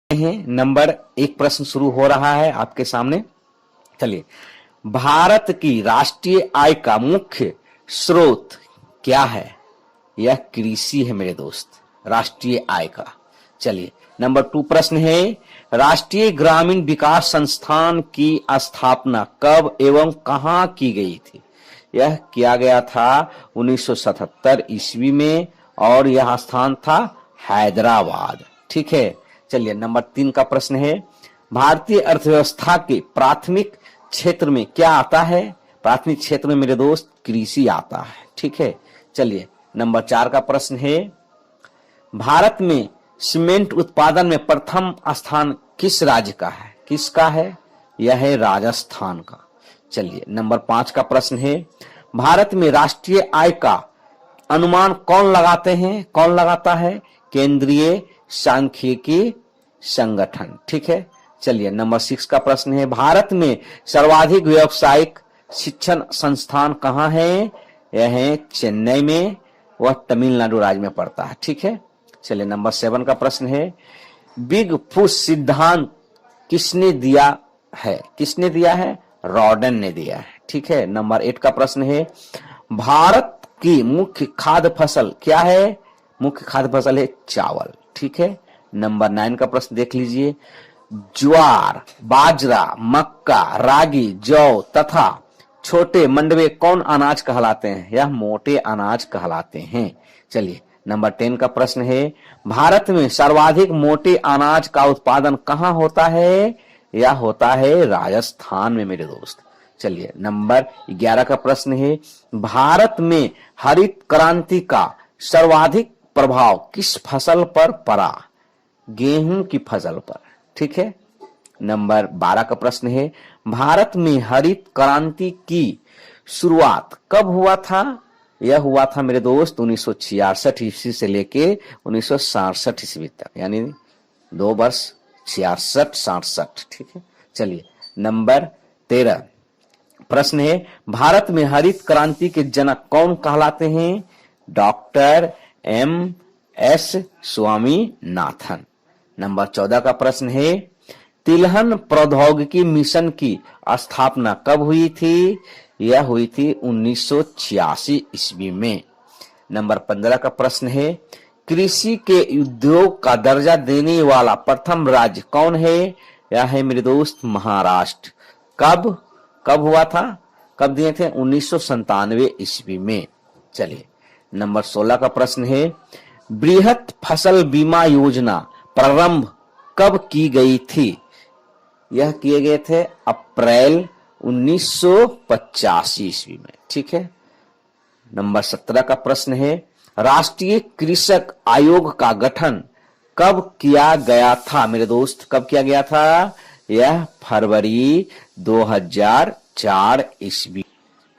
हैं। नंबर एक प्रश्न शुरू हो रहा है आपके सामने। चलिए, भारत की राष्ट्रीय आय का मुख्य स्रोत क्या है? यह कृषि है मेरे दोस्त, राष्ट्रीय आय का। चलिए, नंबर 2 प्रश्न है, राष्ट्रीय ग्रामीण विकास संस्थान की स्थापना कब एवं कहां की गई थी? यह किया गया था 1977 ईस्वी में और यह स्थान था हैदराबाद। ठीक है। चलिए, नंबर 3 का प्रश्न है, भारतीय अर्थव्यवस्था के प्राथमिक क्षेत्र में क्या आता है? प्राथमिक क्षेत्र में मेरे दोस्त कृषि आता है। ठीक है। चलिए, नंबर 4 का प्रश्न है, भारत में सीमेंट उत्पादन में प्रथम स्थान किस राज्य का है? किसका है? यह है राजस्थान का। चलिए, नंबर 5 का प्रश्न है, भारत में राष्ट्रीय आय का अनुमान कौन लगाते हैं? कौन लगाता है? केंद्रीय सांख्यिकी संगठन। ठीक है। चलिए, नंबर 6 का प्रश्न है, भारत में सर्वाधिक व्यावसायिक शिक्षण संस्थान कहां है? यह है चेन्नई में, वह तमिलनाडु राज्य में पड़ता है। ठीक है। चलिए, नंबर 7 का प्रश्न है, बिग पुश सिद्धांत किसने दिया है? किसने दिया है? रॉडन ने दिया है। ठीक है। नंबर 8 का प्रश्न है, भारत की मुख्य खाद्य फसल क्या है? मुख्य खाद्य फसल है चावल। ठीक है। नंबर 9 का प्रश्न देख लीजिए, ज्वार, बाजरा, मक्का, रागी, जौ तथा छोटे मंडवे कौन अनाज कहलाते हैं? यह मोटे अनाज कहलाते हैं। चलिए, नंबर 10 का प्रश्न है, भारत में सर्वाधिक मोटे अनाज का उत्पादन कहां होता है? यह होता है राजस्थान में मेरे दोस्त। चलिए, नंबर 11 का प्रश्न है, भारत में हरित क्रांति का सर्वाधिक प्रभाव किस फसल पर पड़ा? गेहूं की फसल पर। ठीक है। नंबर 12 का प्रश्न है, भारत में हरित क्रांति की शुरुआत कब हुआ था? यह हुआ था मेरे दोस्त 1966 ईस्वी से लेके 1967 ईस्वी तक, यानी 2 वर्ष 66-67। ठीक है। चलिए, नंबर 13 प्रश्न है, भारत में हरित क्रांति के जनक कौन कहलाते हैं? Doctor M.S. स्वामीनाथन। नंबर 14 का प्रश्न है, तिलहन प्रौद्योगिकी मिशन की स्थापना कब हुई थी? यह हुई थी 1986 ईस्वी में। नंबर 15 का प्रश्न है, कृषि के उद्योग का दर्जा देने वाला प्रथम राज्य कौन है? यह है मेरे दोस्त महाराष्ट्र। कब हुआ था? कब दिए थे? 1997 ईस्वी में। चलिए, नंबर 16 का प्रश्न है, बृहत फसल बीमा योजना प्रारंभ कब की गई थी? यह किए गए थे अप्रैल 1985 ईस्वी में। ठीक है। नंबर 17 का प्रश्न है, राष्ट्रीय कृषक आयोग का गठन कब किया गया था मेरे दोस्त? कब किया गया था? यह फरवरी 2004 ईस्वी।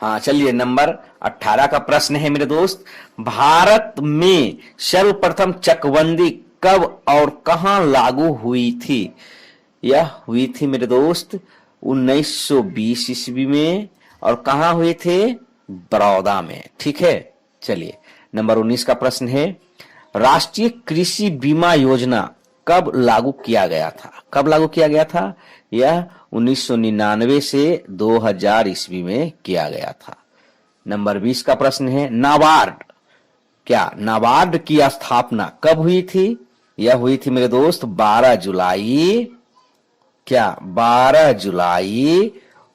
हाँ, चलिए, नंबर 18 का प्रश्न है मेरे दोस्त, भारत में सर्वप्रथम चकबंदी कब और कहां लागू हुई थी? यह हुई थी मेरे दोस्त 1920 ईस्वी में, और कहां हुई थे? बड़ौदा में। ठीक है। चलिए, नंबर 19 का प्रश्न है, राष्ट्रीय कृषि बीमा योजना कब लागू किया गया था? कब लागू किया गया था? यह 1999 से 2000 ईस्वी में किया गया था। नंबर 20 का प्रश्न है, नाबार्ड की स्थापना कब हुई थी? यह हुई थी मेरे दोस्त 12 जुलाई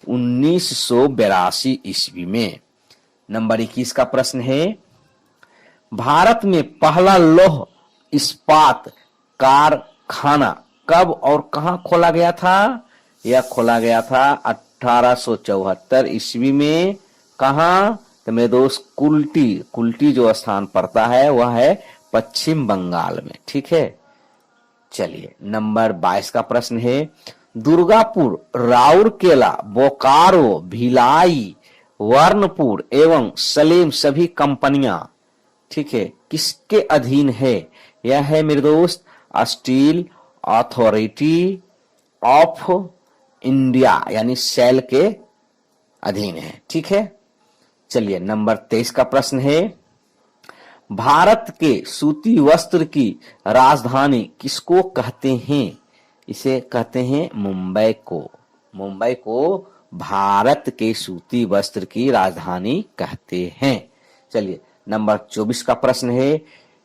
1982 ईस्वी में। नंबर 21 का प्रश्न है, भारत में पहला लौह इस्पात कारखाना कब और कहां खोला गया था? यह खोला गया था 1874 ईस्वी में। कहां? तो मेरे दोस्त कुल्टी जो स्थान पड़ता है वह है पश्चिम बंगाल में। ठीक है। चलिए, नंबर 22 का प्रश्न है, दुर्गापुर, राउरकेला, बोकारो, भिलाई, वर्णपुर एवं सलेम सभी कंपनियां, ठीक है, किसके अधीन है? यह है मेरे दोस्त स्टील अथॉरिटी ऑफ इंडिया, यानी सेल के अधीन है। ठीक है। चलिए, नंबर 23 का प्रश्न है, भारत के सूती वस्त्र की राजधानी किसको कहते हैं? इसे कहते हैं मुंबई को। मुंबई को भारत के सूती वस्त्र की राजधानी कहते हैं। चलिए नंबर 24 का प्रश्न है,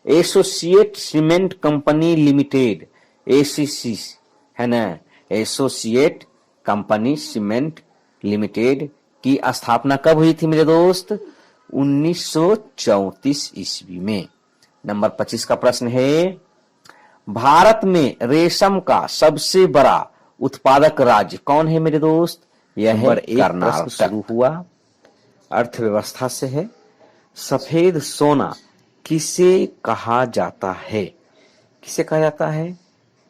associate cement company limited, ACC है ना, एसोसिएट कंपनी सीमेंट लिमिटेड की स्थापना कब हुई थी मेरे दोस्त? 1934 ईस्वी में। नंबर 25 का प्रश्न है, भारत में रेशम का सबसे बड़ा उत्पादक राज्य कौन है मेरे दोस्त? यह है कर्नाटक। शुरू हुआ अर्थव्यवस्था से है। सफेद सोना किसे कहा जाता है? किसे कहा जाता है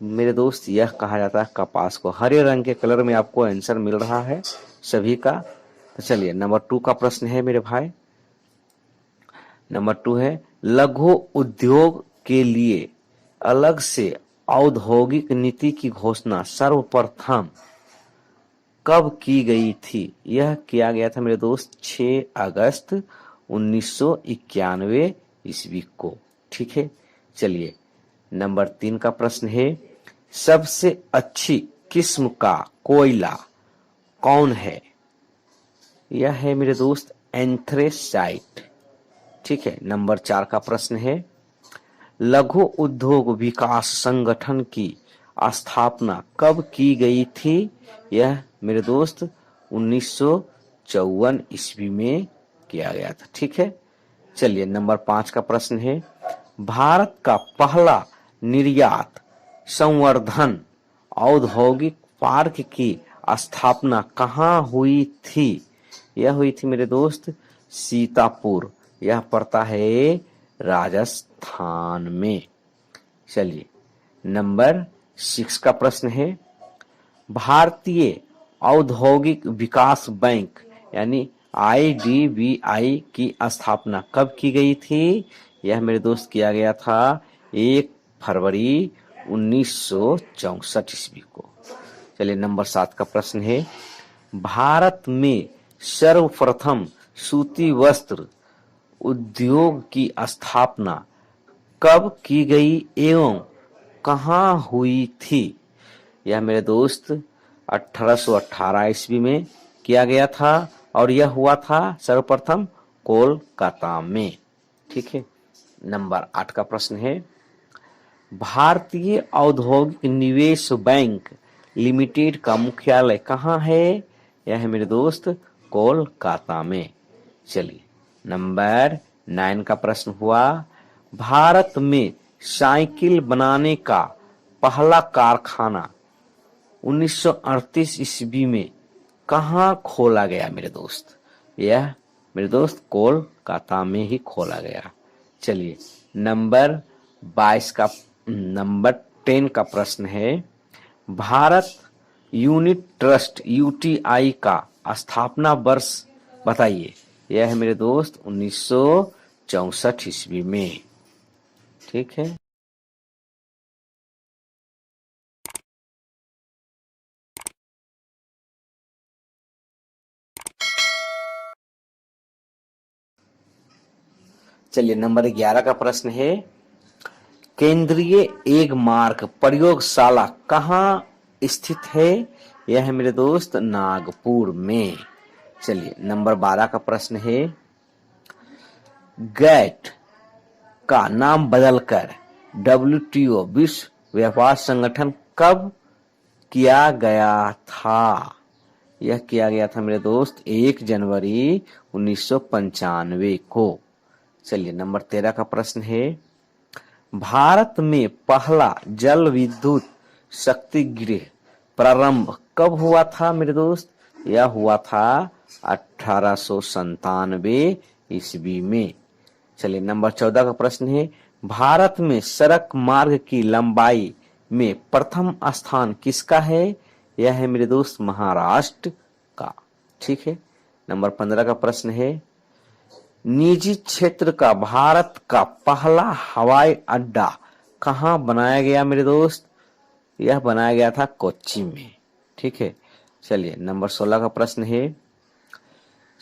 मेरे दोस्त? यह कहा जाता है कपास को। हरे रंग के कलर में आपको आंसर मिल रहा है सभी का। तो चलिए नंबर 2 का प्रश्न है मेरे भाई। नंबर 2 है, लघु उद्योग के लिए अलग से औद्योगिक नीति की घोषणा सर्वप्रथम कब की गई थी? यह किया गया था मेरे दोस्त 6 अगस्त 1991 ईस्वी को। ठीक है। चलिए नंबर 3 का प्रश्न है, सबसे अच्छी किस्म का कोयला कौन है? यह है मेरे दोस्त एंथ्रेसाइट। ठीक है। नंबर 4 का प्रश्न है, लघु उद्योग विकास संगठन की स्थापना कब की गई थी? यह मेरे दोस्त 1954 ईस्वी में किया गया था। ठीक है। चलिए नंबर 5 का प्रश्न है, भारत का पहला निर्यात संवर्धन औद्योगिक पार्क की स्थापना कहाँ हुई थी? यह हुई थी मेरे दोस्त सीतापुर। यह पड़ता है राजस्थान में। चलिए नंबर 6 का प्रश्न है, भारतीय औद्योगिक विकास बैंक यानी IDBI की स्थापना कब की गई थी? यह मेरे दोस्त किया गया था 1 फरवरी 1964 ईस्वी को। चलिए नंबर 7 का प्रश्न है, भारत में सर्वप्रथम सूती वस्त्र उद्योग की स्थापना कब की गई एवं कहाँ हुई थी? यह मेरे दोस्त 1818 ईस्वी में किया गया था और यह हुआ था सर्वप्रथम कोलकाता में। ठीक है। नंबर 8 का प्रश्न है, भारतीय औद्योगिक निवेश बैंक लिमिटेड का मुख्यालय कहाँ है? यह है मेरे दोस्त कोलकाता में। चलिए नंबर 9 का प्रश्न हुआ, भारत में साइकिल बनाने का पहला कारखाना 1938 ईस्वी में कहाँ खोला गया मेरे दोस्त? यह मेरे दोस्त कोलकाता में ही खोला गया। चलिए नंबर 10 का प्रश्न है, भारत यूनिट ट्रस्ट UTI का स्थापना वर्ष बताइए। यह है मेरे दोस्त 1964 ईस्वी में। ठीक है। चलिए नंबर 11 का प्रश्न है, केंद्रीय एग मार्क प्रयोगशाला कहाँ स्थित है? यह है मेरे दोस्त नागपुर में। चलिए नंबर 12 का प्रश्न है, गैट का नाम बदलकर WTO विश्व व्यापार संगठन कब किया गया था? यह किया गया था मेरे दोस्त 1 जनवरी 1995 को। चलिए नंबर 13 का प्रश्न है, भारत में पहला जल विद्युत शक्ति गृह प्रारंभ कब हुआ था मेरे दोस्त? यह हुआ था 1897 ईस्वी में। चलिए नंबर 14 का प्रश्न है, भारत में सड़क मार्ग की लंबाई में प्रथम स्थान किसका है? यह है मेरे दोस्त महाराष्ट्र का। ठीक है। नंबर 15 का प्रश्न है, निजी क्षेत्र का भारत का पहला हवाई अड्डा कहाँ बनाया गया मेरे दोस्त? यह बनाया गया था कोच्चि में। ठीक है। चलिए नंबर 16 का प्रश्न है,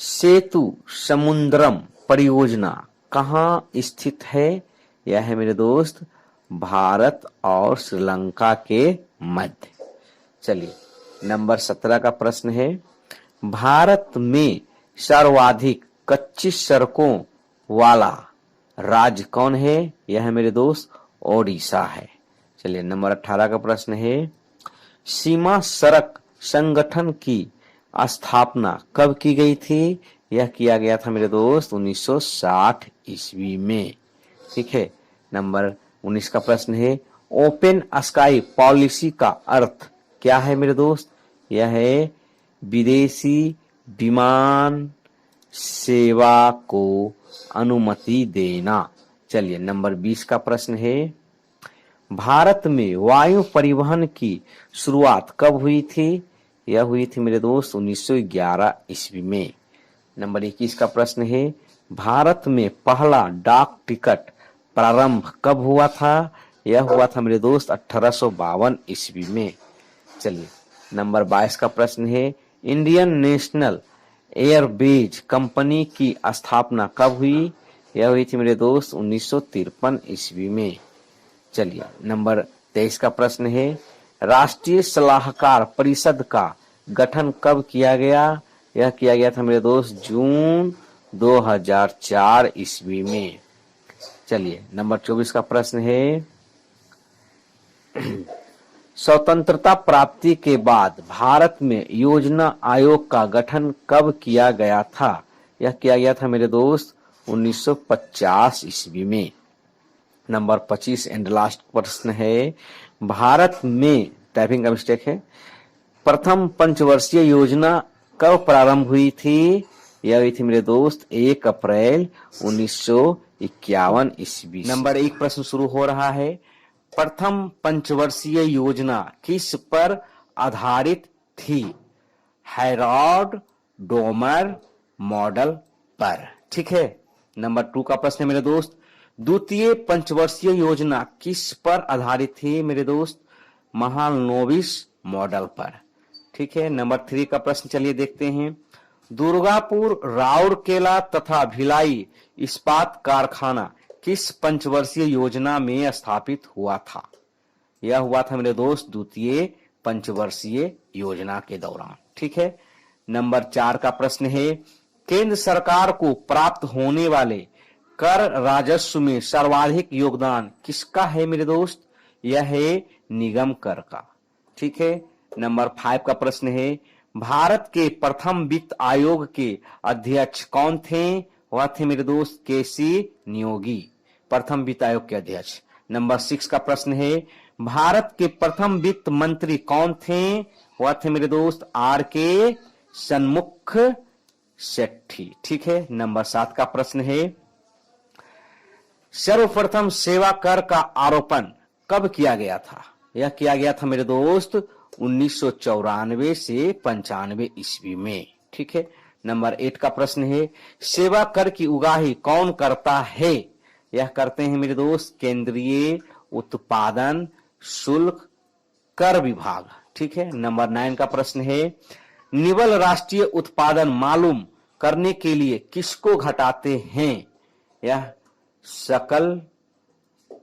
सेतु समुद्रम परियोजना कहाँ स्थित है? यह है मेरे दोस्त भारत और श्रीलंका के मध्य। चलिए नंबर 17 का प्रश्न है, भारत में सर्वाधिक कच्ची सड़कों वाला राज्य कौन है? यह है मेरे दोस्त ओडिशा है। चलिए नंबर 18 का प्रश्न है, सीमा सड़क संगठन की स्थापना कब की गई थी? यह किया गया था मेरे दोस्त 1960 ईस्वी में। ठीक है। नंबर 19 का प्रश्न है, ओपन स्काई पॉलिसी का अर्थ क्या है मेरे दोस्त? यह है विदेशी विमान सेवा को अनुमति देना। चलिए नंबर 20 का प्रश्न है, भारत में वायु परिवहन की शुरुआत कब हुई थी? यह हुई थी मेरे दोस्त 1911 ईस्वी में। नंबर 21 का प्रश्न है, भारत में पहला डाक टिकट प्रारंभ कब हुआ था? यह हुआ था मेरे दोस्त 1852 ईस्वी में। चलिए नंबर 22 का प्रश्न है, इंडियन नेशनल एयरवेज कंपनी की स्थापना कब हुई? यह हुई थी मेरे दोस्त 1953 ईस्वी में। चलिए नंबर 23 का प्रश्न है, राष्ट्रीय सलाहकार परिषद का गठन कब किया गया? यह किया गया था मेरे दोस्त जून 2004 ईस्वी में। चलिए नंबर 24 का प्रश्न है, स्वतंत्रता प्राप्ति के बाद भारत में योजना आयोग का गठन कब किया गया था? यह किया गया था मेरे दोस्त 1950 ईस्वी में। नंबर 25 एंड लास्ट प्रश्न है, भारत में टाइपिंग का मिस्टेक है, प्रथम पंचवर्षीय योजना कब प्रारंभ हुई थी? यह हुई थी मेरे दोस्त 1 अप्रैल 1951 ईस्वी। नंबर 1 प्रश्न शुरू हो रहा है, प्रथम पंचवर्षीय योजना किस पर आधारित थी? हैरोल्ड डोमर मॉडल पर। ठीक है। नंबर 2 का प्रश्न है मेरे दोस्त, द्वितीय पंचवर्षीय योजना किस पर आधारित थी मेरे दोस्त? महालनोबिस मॉडल पर। ठीक है। नंबर 3 का प्रश्न चलिए देखते हैं, दुर्गापुर, राउरकेला तथा भिलाई इस्पात कारखाना किस पंचवर्षीय योजना में स्थापित हुआ था? यह हुआ था मेरे दोस्त द्वितीय पंचवर्षीय योजना के दौरान। ठीक है। नंबर 4 का प्रश्न है, केंद्र सरकार को प्राप्त होने वाले कर राजस्व में सर्वाधिक योगदान किसका है मेरे दोस्त? यह है निगम कर का। ठीक है। नंबर 5 का प्रश्न है, भारत के प्रथम वित्त आयोग के अध्यक्ष कौन थे? वह थे मेरे दोस्त केसी नियोगी, प्रथम वित्त आयोग के अध्यक्ष। नंबर 6 का प्रश्न है, भारत के प्रथम वित्त मंत्री कौन थे? वह थे मेरे दोस्त RK सन्मुख शेट्टी। ठीक है। नंबर 7 का प्रश्न है, सर्वप्रथम सेवा कर का आरोपण कब किया गया था? यह किया गया था मेरे दोस्त 1994 से 95 ईस्वी में। ठीक है। नंबर 8 का प्रश्न है, सेवा कर की उगाही कौन करता है? यह करते हैं मेरे दोस्त केंद्रीय उत्पादन शुल्क कर विभाग। ठीक है। नंबर 9 का प्रश्न है, निवल राष्ट्रीय उत्पादन मालूम करने के लिए किसको घटाते हैं? यह सकल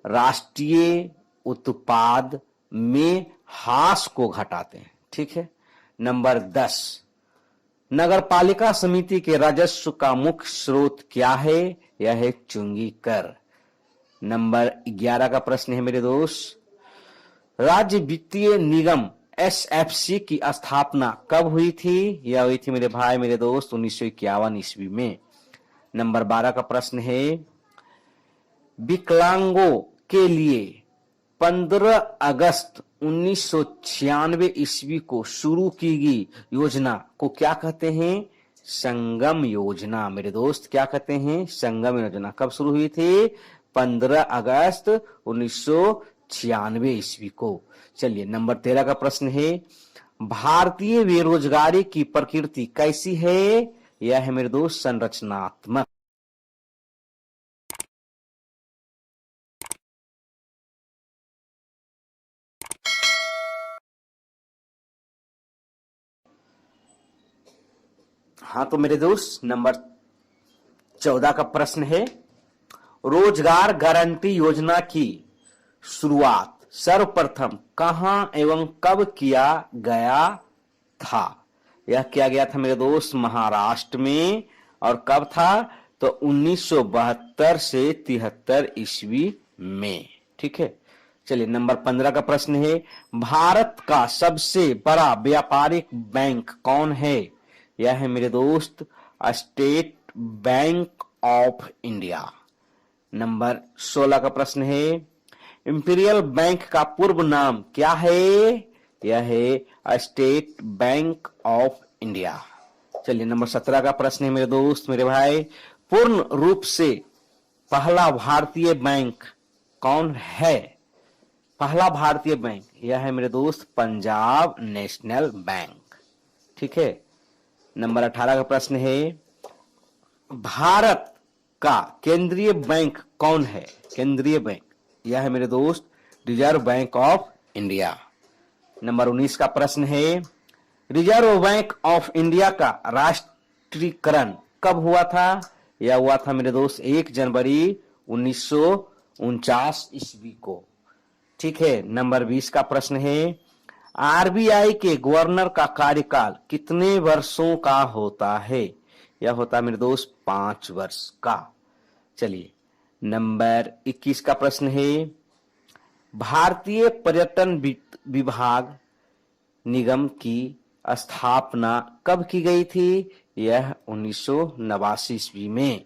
राष्ट्रीय उत्पाद में हास को घटाते हैं। ठीक है। नंबर 10, नगरपालिका समिति के राजस्व का मुख्य स्रोत क्या है? यह है चुंगी कर। नंबर 11 का प्रश्न है मेरे दोस्त, राज्य वित्तीय निगम SFC की स्थापना कब हुई थी? यह हुई थी मेरे भाई मेरे दोस्त 1951 ईस्वी में। नंबर 12 का प्रश्न है, विकलांगों के लिए 15 अगस्त 1996 ईस्वी को शुरू की गई योजना को क्या कहते हैं? संगम योजना। मेरे दोस्त क्या कहते हैं? संगम योजना। कब शुरू हुई थी? 15 अगस्त 1996 ईस्वी को। चलिए नंबर 13 का प्रश्न है, भारतीय बेरोजगारी की प्रकृति कैसी है? यह है मेरे दोस्त संरचनात्मक। हाँ तो मेरे दोस्त नंबर 14 का प्रश्न है, रोजगार गारंटी योजना की शुरुआत सर्वप्रथम कहां एवं कब किया गया था? यह किया गया था मेरे दोस्त महाराष्ट्र में। और कब था? तो 1972 से 73 ईस्वी में। ठीक है, चलिए नंबर 15 का प्रश्न है, भारत का सबसे बड़ा व्यापारिक बैंक कौन है? यह है मेरे दोस्त state bank of India. Number 16 का प्रश्न है, इंपीरियल बैंक का पूर्व नाम क्या है? यह है स्टेट बैंक ऑफ इंडिया। चलिए नंबर 17 का प्रश्न है मेरे दोस्त, मेरे भाई, पूर्ण रूप से पहला भारतीय बैंक कौन है? पहला भारतीय बैंक यह है मेरे दोस्त पंजाब नेशनल बैंक। ठीक है, नंबर 18 का प्रश्न है, भारत का केंद्रीय बैंक कौन है? केंद्रीय बैंक यह है मेरे दोस्त reserve bank of India. Number 19 का प्रश्न है, रिजर्व बैंक ऑफ इंडिया का राष्ट्रीयकरण कब हुआ था? यह हुआ था मेरे दोस्त 1 जनवरी 1949 ईस्वी को। ठीक है, नंबर 20 का प्रश्न है, आरबीआई के गवर्नर का कार्यकाल कितने वर्षों का होता है? यह होता है मेरे दोस्त 5 वर्ष का। चलिए नंबर 21 का प्रश्न है, भारतीय पर्यटन विभाग निगम की स्थापना कब की गई थी? यह 1989 ईस्वी में।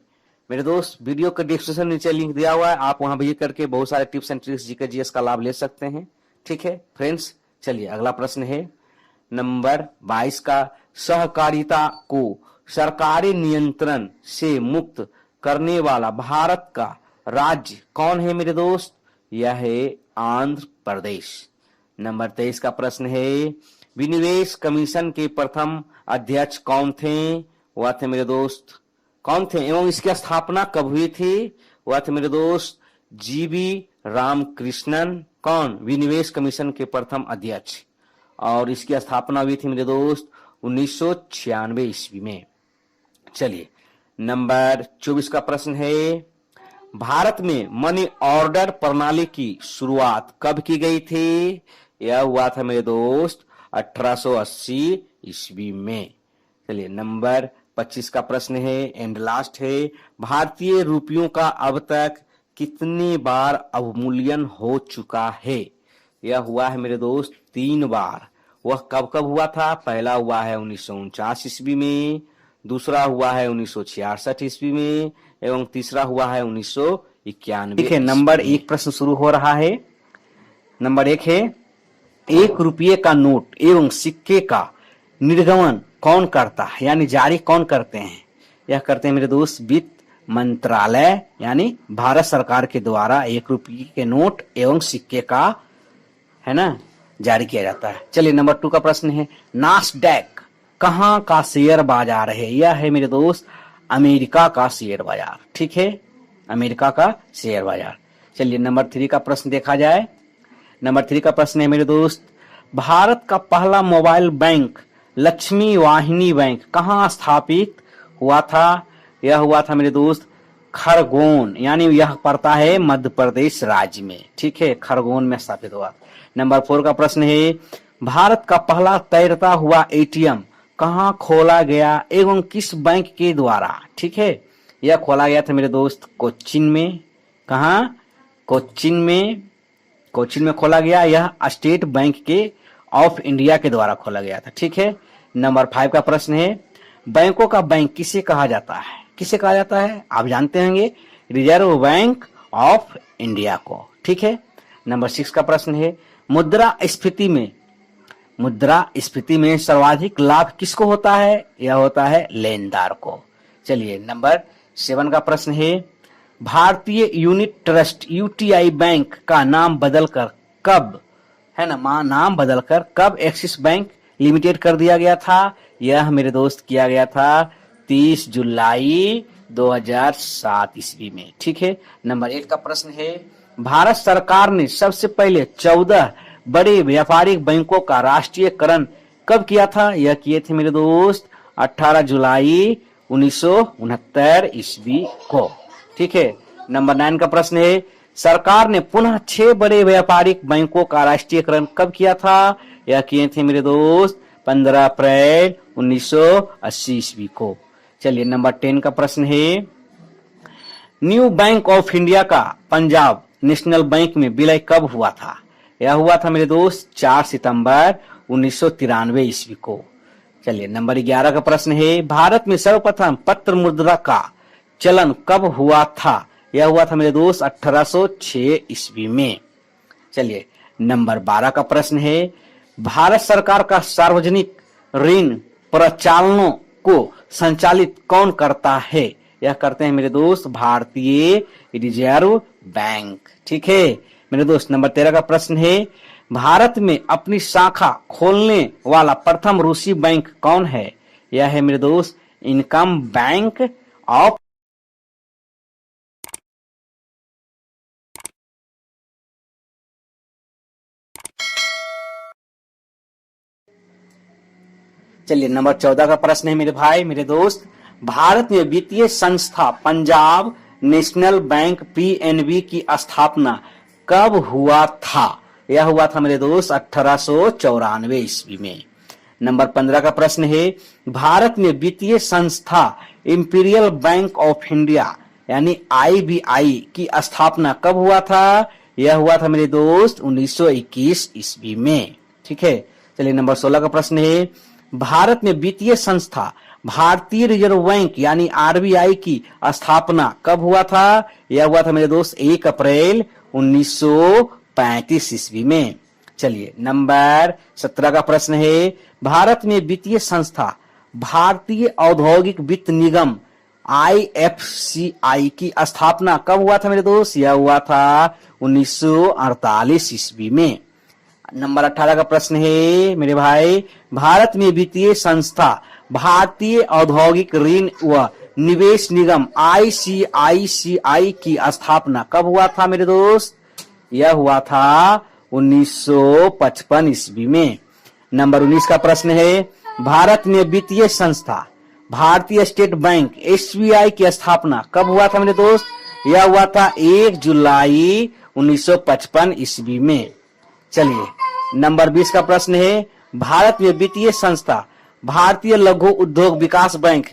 मेरे दोस्त वीडियो के डिस्क्रिप्शन नीचे लिंक दिया हुआ है, आप वहां विजिट करके बहुत सारे tips and tricks GK GS का लाभ ले सकते हैं। ठीक है फ्रेंड्स, चलिए अगला प्रश्न है नंबर 22 का, सहकारिता को सरकारी नियंत्रण से मुक्त करने वाला भारत का राज्य कौन है मेरे दोस्त? यह है आंध्र प्रदेश। नंबर 23 का प्रश्न है, विनिवेश कमीशन के प्रथम अध्यक्ष कौन थे? वह थे मेरे दोस्त कौन थे एवं इसकी स्थापना कब हुई थी? वह थे मेरे दोस्त जीवी रामकृष्णन। कौन? विनिवेश कमीशन के प्रथम अध्यक्ष। और इसकी स्थापना हुई थी मेरे दोस्त 1996 ईस्वी में। चलिए नंबर 24 का प्रश्न है, भारत में मनी ऑर्डर प्रणाली की शुरुआत कब की गई थी? यह हुआ था मेरे दोस्त 1880 ईस्वी में। चलिए नंबर 25 का प्रश्न है एंड लास्ट है, भारतीय रुपयों का अब तक कितनी बार अवमूल्यन हो चुका है? यह हुआ है मेरे दोस्त 3 बार। वह कब कब हुआ था? पहला हुआ है 1949 ईस्वी में, दूसरा हुआ है 1966 ईस्वी में एवं तीसरा हुआ है 1991। ठीक है, नंबर 1 प्रश्न शुरू हो रहा है। नंबर 1 है, 1 रुपये का नोट एवं सिक्के का निर्गमन कौन करता है, यानी जारी कौन करते हैं? यह करते हैं मेरे दोस्त वित्त मंत्रालय, यानी भारत सरकार के द्वारा 1 रुपये के नोट एवं सिक्के का है ना जारी किया जाता है। चलिए नंबर 2 का प्रश्न है, नास्डैक कहाँ का शेयर बाजार है? यह है मेरे दोस्त अमेरिका का शेयर बाजार। ठीक है, अमेरिका का शेयर बाजार। चलिए नंबर 3 का प्रश्न देखा जाए। नंबर 3 का प्रश्न है मेरे दोस्त, भारत का पहला मोबाइल बैंक लक्ष्मी वाहिनी बैंक कहाँ स्थापित हुआ था? यह हुआ था मेरे दोस्त खरगोन, यानी यह पड़ता है मध्य प्रदेश राज्य में। ठीक है, खरगोन में स्थापित हुआ। नंबर 4 का प्रश्न है, भारत का पहला तैरता हुआ एटीएम कहाँ खोला गया एवं किस बैंक के द्वारा? ठीक है, यह खोला गया था मेरे दोस्त कोच्चिन में। कहाँ? कोच्चिन में खोला गया। यह स्टेट बैंक के ऑफ इंडिया के द्वारा खोला गया था। ठीक है, नंबर 5 का प्रश्न है, बैंकों का बैंक किसे कहा जाता है? किसे कहा जाता है? आप जानते होंगे, रिजर्व बैंक ऑफ इंडिया को। ठीक है, नंबर 6 का प्रश्न है, मुद्रास्फीति में सर्वाधिक लाभ किसको होता है? यह होता है लेनदार को। चलिए नंबर 7 का प्रश्न है, भारतीय यूनिट ट्रस्ट यूटीआई बैंक का नाम बदलकर कब, है ना, नाम बदलकर कब एक्सिस बैंक लिमिटेड कर दिया गया था? यह मेरे दोस्त किया गया था 30 जुलाई 2007 ईस्वी में। ठीक है, नंबर 8 का प्रश्न है, भारत सरकार ने सबसे पहले 14 बड़े व्यापारिक बैंकों का राष्ट्रीयकरण कब किया था? यह किए थे मेरे दोस्त 18 जुलाई 1969 ईस्वी को। ठीक है, नंबर 9 का प्रश्न है, सरकार ने पुनः 6 बड़े व्यापारिक बैंकों का राष्ट्रीयकरण कब किया था? यह किए थे मेरे दोस्त 15 अप्रैल 1980 ईस्वी को। चलिए नंबर 10 का प्रश्न है, न्यू बैंक ऑफ इंडिया का पंजाब नेशनल बैंक में विलय कब हुआ था? यह हुआ था मेरे दोस्त 4 सितंबर 1993 ईस्वी को। चलिए नंबर 11 का प्रश्न है, भारत में सर्वप्रथम पत्र मुद्रा का चलन कब हुआ था? यह हुआ था मेरे दोस्त 1806 ईस्वी में। चलिए नंबर 12 का प्रश्न है, भारत सरकार का सार्वजनिक ऋण प्रचालनों को संचालित कौन करता है? यह करते हैं मेरे दोस्त भारतीय रिजर्व बैंक। ठीक है मेरे दोस्त। नंबर 13 का प्रश्न है, भारत में अपनी शाखा खोलने वाला प्रथम रूसी बैंक कौन है? यह है मेरे दोस्त इनकम बैंक ऑफ। चलिए नंबर 14 का प्रश्न है मेरे भाई मेरे दोस्त, भारत में वित्तीय संस्था पंजाब नेशनल बैंक पीएनबी की स्थापना कब हुआ था? यह हुआ था मेरे दोस्त 1894 ईस्वी में। नंबर 15 का प्रश्न है, भारत में वित्तीय संस्था इंपीरियल बैंक ऑफ इंडिया यानी आईबीआई की स्थापना कब हुआ था? यह हुआ था मेरे दोस्त 1921 ईस्वी में। ठीक है। चलिए नंबर 16 का प्रश्न है, भारत में वित्तीय संस्था भारतीय रिजर्व बैंक यानी आरबीआई की स्थापना कब हुआ था? यह हुआ था मेरे दोस्त 1 अप्रैल 1935 ईस्वी में। चलिए नंबर 17 का प्रश्न है, भारत में वित्तीय संस्था भारतीय औद्योगिक वित्त निगम आईएफसीआई की स्थापना कब हुआ था मेरे दोस्त? यह हुआ था 1948 ईस्वी में। नंबर 18 का प्रश्न है मेरे भाई, भारत में वित्तीय संस्था भारतीय औद्योगिक ऋण व निवेश निगम आईसीआईसीआई की स्थापना कब हुआ था मेरे दोस्त? यह हुआ था 1955 ईस्वी में। नंबर 19 का प्रश्न है, भारत में वित्तीय संस्था भारतीय स्टेट बैंक एसबीआई की स्थापना कब हुआ था मेरे दोस्त? यह हुआ था 1 जुलाई 1955 ईस्वी में। चलिए नंबर 20 का प्रश्न है, भारत में वित्तीय संस्था भारतीय लघु उद्योग विकास बैंक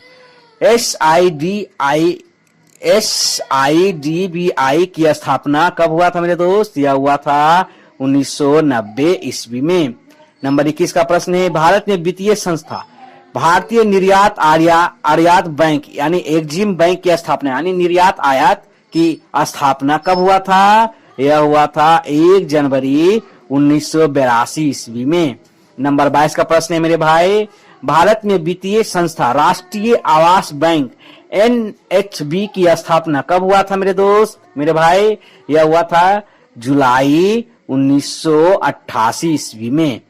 एसआईडीबीआई की स्थापना कब हुआ था मेरे दोस्त? यह हुआ था 1990 ईस्वी में। नंबर 21 का प्रश्न है, भारत में वित्तीय संस्था भारतीय निर्यात आयात बैंक यानी एक्जिम बैंक की स्थापना यानी निर्यात आयात की स्थापना कब हुआ था? यह हुआ था 1 जनवरी 1982 ईस्वी में। नंबर 22 का प्रश्न है मेरे भाई, भारत में वित्तीय संस्था राष्ट्रीय आवास बैंक एनएचबी की स्थापना कब हुआ था मेरे दोस्त मेरे भाई? यह हुआ था जुलाई 1988 ईस्वी में।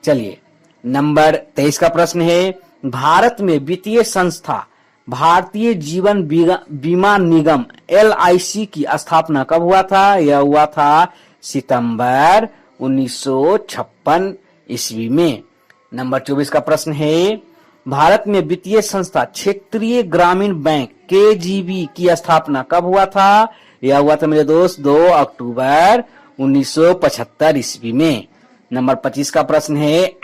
चलिए नंबर 23 का प्रश्न है, भारत में वित्तीय संस्था भारतीय जीवन बीमा निगम एलआईसी की स्थापना कब हुआ था? यह हुआ था सितंबर 1956 ईस्वी में। नंबर 24 का प्रश्न है, भारत में वित्तीय संस्था क्षेत्रीय ग्रामीण बैंक केजीबी की स्थापना कब हुआ था? यह हुआ था मेरे दोस्त 2 अक्टूबर 1975 ईस्वी में। नंबर 25 का प्रश्न है,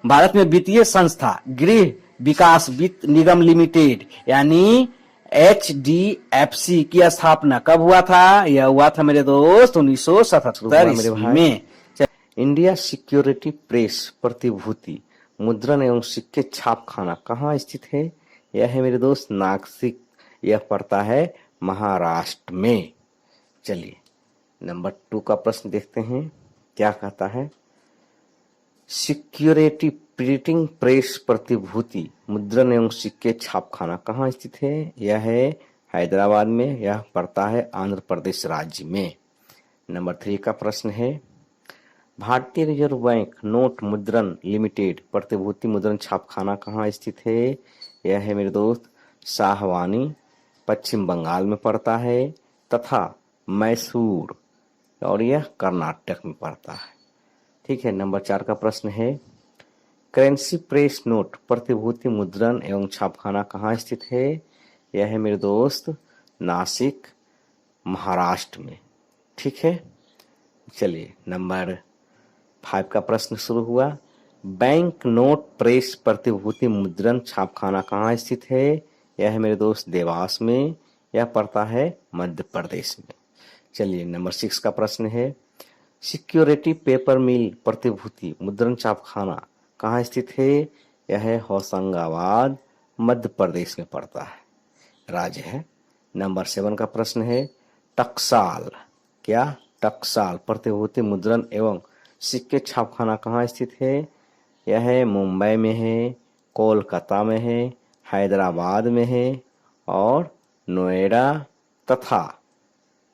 भारत में वित्तीय संस्था गृह विकास वित्त निगम लिमिटेड यानी एचडीएफसी की स्थापना कब हुआ था? यह हुआ था मेरे दोस्त 1977 ईस्वी में। इंडिया सिक्योरिटी प्रेस प्रतिभूति मुद्रण एवं सिक्के छापखाना कहाँ स्थित है? यह है मेरे दोस्त नासिक, यह पड़ता है महाराष्ट्र में। चलिए नंबर 2 का प्रश्न देखते हैं, क्या कहता है, सिक्योरिटी प्रिंटिंग प्रेस प्रतिभूति मुद्रण एवं सिक्के छापखाना कहाँ स्थित है? यह है हैदराबाद में, यह पड़ता है आंध्र प्रदेश राज्य में। नंबर 3 का प्रश्न है, भारतीय रिजर्व बैंक नोट मुद्रण लिमिटेड प्रतिभूति मुद्रण छापखाना कहाँ स्थित है? यह है मेरे दोस्त शाहवानी, पश्चिम बंगाल में पड़ता है तथा मैसूर और यह कर्नाटक में पड़ता है। ठीक है। नंबर 4 का प्रश्न है, करेंसी प्रेस नोट प्रतिभूति मुद्रण एवं छापखाना कहाँ स्थित है? यह है मेरे दोस्त नासिक महाराष्ट्र में। ठीक है, चलिए नंबर 5 का प्रश्न शुरू हुआ। बैंक नोट प्रेस प्रतिभूति मुद्रण छापखाना कहाँ स्थित है? यह है मेरे दोस्त देवास में, यह पड़ता है मध्य प्रदेश में। चलिए नंबर 6 का प्रश्न है, सिक्योरिटी पेपर मिल प्रतिभूति मुद्रण छापखाना कहाँ स्थित है? यह है होशंगाबाद, मध्य प्रदेश में पड़ता है, राज्य है। नंबर 7 का प्रश्न है, टकसाल, क्या टकसाल प्रतिभूति मुद्रण एवं सिक्के छापखाना कहाँ स्थित है? यह है मुंबई में है, कोलकाता में है, हैदराबाद में है और नोएडा तथा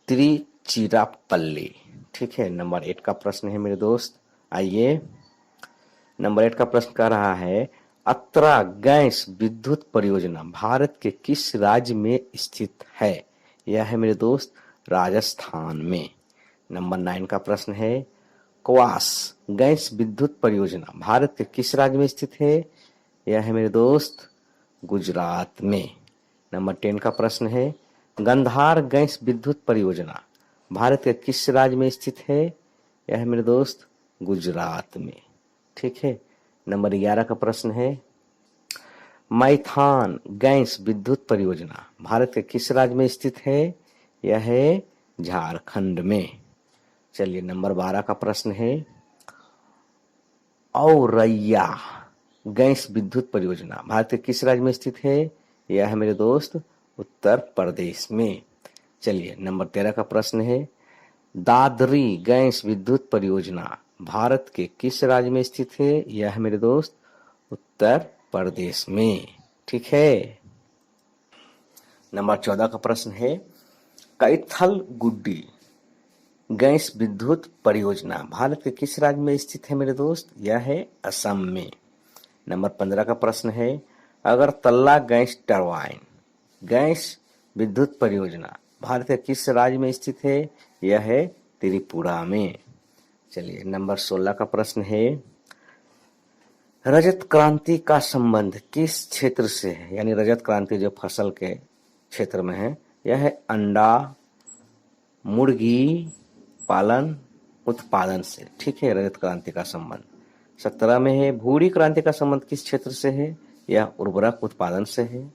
तिरुचिरापल्ली। ठीक है, नंबर 8 का प्रश्न है मेरे दोस्त। आइए नंबर 8 का प्रश्न कह रहा है, अत्रा गैस विद्युत परियोजना भारत के किस राज्य में स्थित है? यह है मेरे दोस्त राजस्थान में। नंबर 9 का प्रश्न है, क्वास गैस विद्युत परियोजना भारत के किस राज्य में स्थित है? यह है मेरे दोस्त गुजरात में। नंबर 10 का प्रश्न है, गंधार गैस विद्युत परियोजना भारत के किस राज्य में स्थित है? यह है मेरे दोस्त गुजरात में। ठीक है, नंबर 11 का प्रश्न है, मैथान गैस विद्युत परियोजना भारत के किस राज्य में स्थित है? यह है झारखंड में। चलिए नंबर 12 का प्रश्न है, औरैया गैस विद्युत परियोजना भारत के किस राज्य में स्थित है? यह है मेरे दोस्त उत्तर प्रदेश में। चलिए नंबर 13 का प्रश्न है, दादरी गैस विद्युत परियोजना भारत के किस राज्य में स्थित है? यह है मेरे दोस्त उत्तर प्रदेश में। ठीक है, नंबर 14 का प्रश्न है, कैथल गुड्डी गैस विद्युत परियोजना भारत के किस राज्य में स्थित है मेरे दोस्त? यह है असम में। नंबर 15 का प्रश्न है, अगरतला गैस टरबाइन गैस विद्युत परियोजना भारत के किस राज्य में स्थित है? यह है त्रिपुरा में। चलिए नंबर 16 का प्रश्न है, रजत क्रांति का संबंध किस क्षेत्र से है? यानी रजत क्रांति जो फसल के क्षेत्र में है, यह है अंडा मुर्गी पालन उत्पादन से। ठीक है, रजत क्रांति का संबंध। 17 में है, भूरी क्रांति का संबंध किस क्षेत्र से है? यह उर्वरक उत्पादन से है।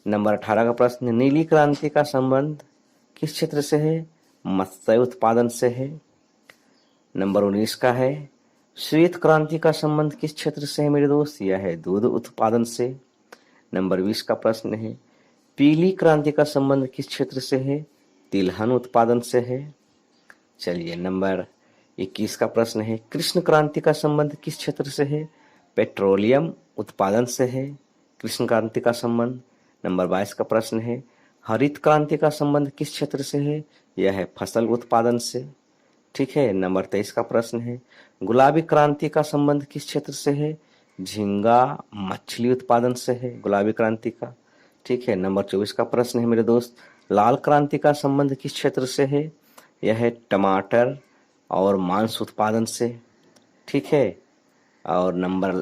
नंबर 18 का प्रश्न, नीली क्रांति का संबंध किस क्षेत्र से है? मत्स्य उत्पादन से है। नंबर 19 का है, श्वेत क्रांति का संबंध किस क्षेत्र से है मेरे दोस्त? यह है दूध उत्पादन से। नंबर 20 का प्रश्न है, पीली क्रांति का संबंध किस क्षेत्र से है? तिलहन उत्पादन से है। चलिए नंबर 21 का प्रश्न है, कृष्ण क्रांति का संबंध किस क्षेत्र से है? पेट्रोलियम उत्पादन से है कृष्ण क्रांति का संबंध। नंबर 22 का प्रश्न है, हरित क्रांति का संबंध किस क्षेत्र से है? यह है फसल उत्पादन से। ठीक है, नंबर 23 का प्रश्न है, गुलाबी क्रांति का संबंध किस क्षेत्र से है? झींगा मछली उत्पादन से है गुलाबी क्रांति का। ठीक है, नंबर 24 का प्रश्न है मेरे दोस्त, लाल क्रांति का संबंध किस क्षेत्र से है? यह है टमाटर और मांस उत्पादन से। ठीक है, और नंबर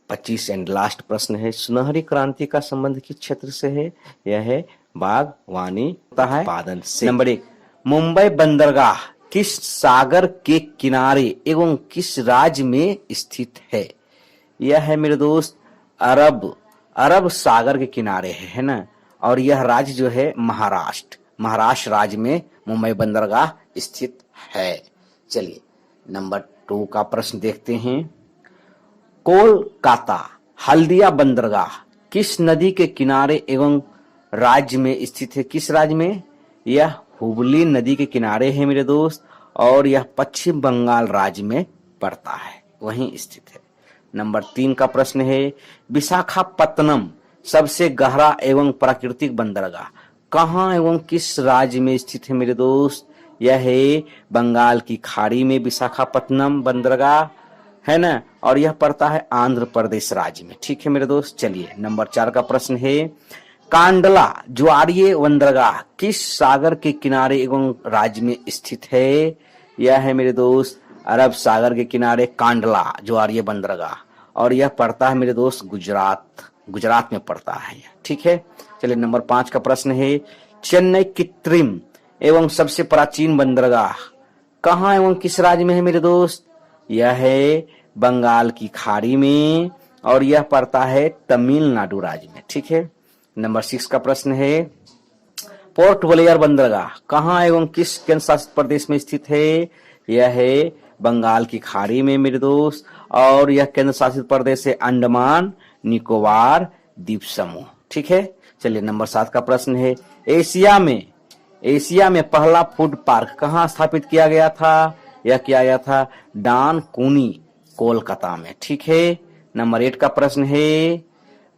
25 एंड लास्ट प्रश्न है, सुनहरी क्रांति का संबंध किस क्षेत्र से है? यह है बागवानी उत्पादन से। नंबर 1, मुंबई बंदरगाह किस सागर के किनारे एवं किस राज्य में स्थित है? यह है मेरे दोस्त अरब सागर के किनारे है ना, और यह राज्य जो है महाराष्ट्र राज्य में मुंबई बंदरगाह स्थित है। चलिए नंबर 2 का प्रश्न देखते हैं, कोलकाता हल्दिया बंदरगाह किस नदी के किनारे एवं राज्य में स्थित है? किस राज्य में? यह हुगली नदी के किनारे है मेरे दोस्त, और यह पश्चिम बंगाल राज्य में पड़ता है, वहीं स्थित है। नंबर 3 का प्रश्न है, विशाखापत्तनम सबसे गहरा एवं प्राकृतिक बंदरगाह कहाँ एवं किस राज्य में स्थित है मेरे दोस्त? यह है बंगाल की खाड़ी में विशाखापत्तनम बंदरगाह है ना, और यह पड़ता है आंध्र प्रदेश राज्य में। ठीक है मेरे दोस्त। चलिए नंबर 4 का प्रश्न है, कांडला ज्वारीय बंदरगाह किस सागर के किनारे एवं राज्य में स्थित है? यह है मेरे दोस्त अरब सागर के किनारे कांडला ज्वारीय बंदरगाह, और यह पड़ता है मेरे दोस्त गुजरात में पड़ता है। ठीक है, चलिए नंबर 5 का प्रश्न है, चेन्नई कृत्रिम एवं सबसे प्राचीन बंदरगाह कहाँ एवं किस राज्य में है मेरे दोस्त? यह है बंगाल की खाड़ी में और यह पड़ता है तमिलनाडु राज्य में। ठीक है। नंबर 6 का प्रश्न है, पोर्ट ब्लेयर बंदरगाह कहाँ एवं किस केंद्र शासित प्रदेश में स्थित है? यह है बंगाल की खाड़ी में मेरे दोस्त और यह केंद्र शासित प्रदेश है अंडमान निकोबार द्वीप समूह। ठीक है। चलिए नंबर 7 का प्रश्न है, एशिया में पहला फूड पार्क कहाँ स्थापित किया गया था? यह किया गया था डानकुनी कोलकाता में। ठीक है। नंबर 8 का प्रश्न है,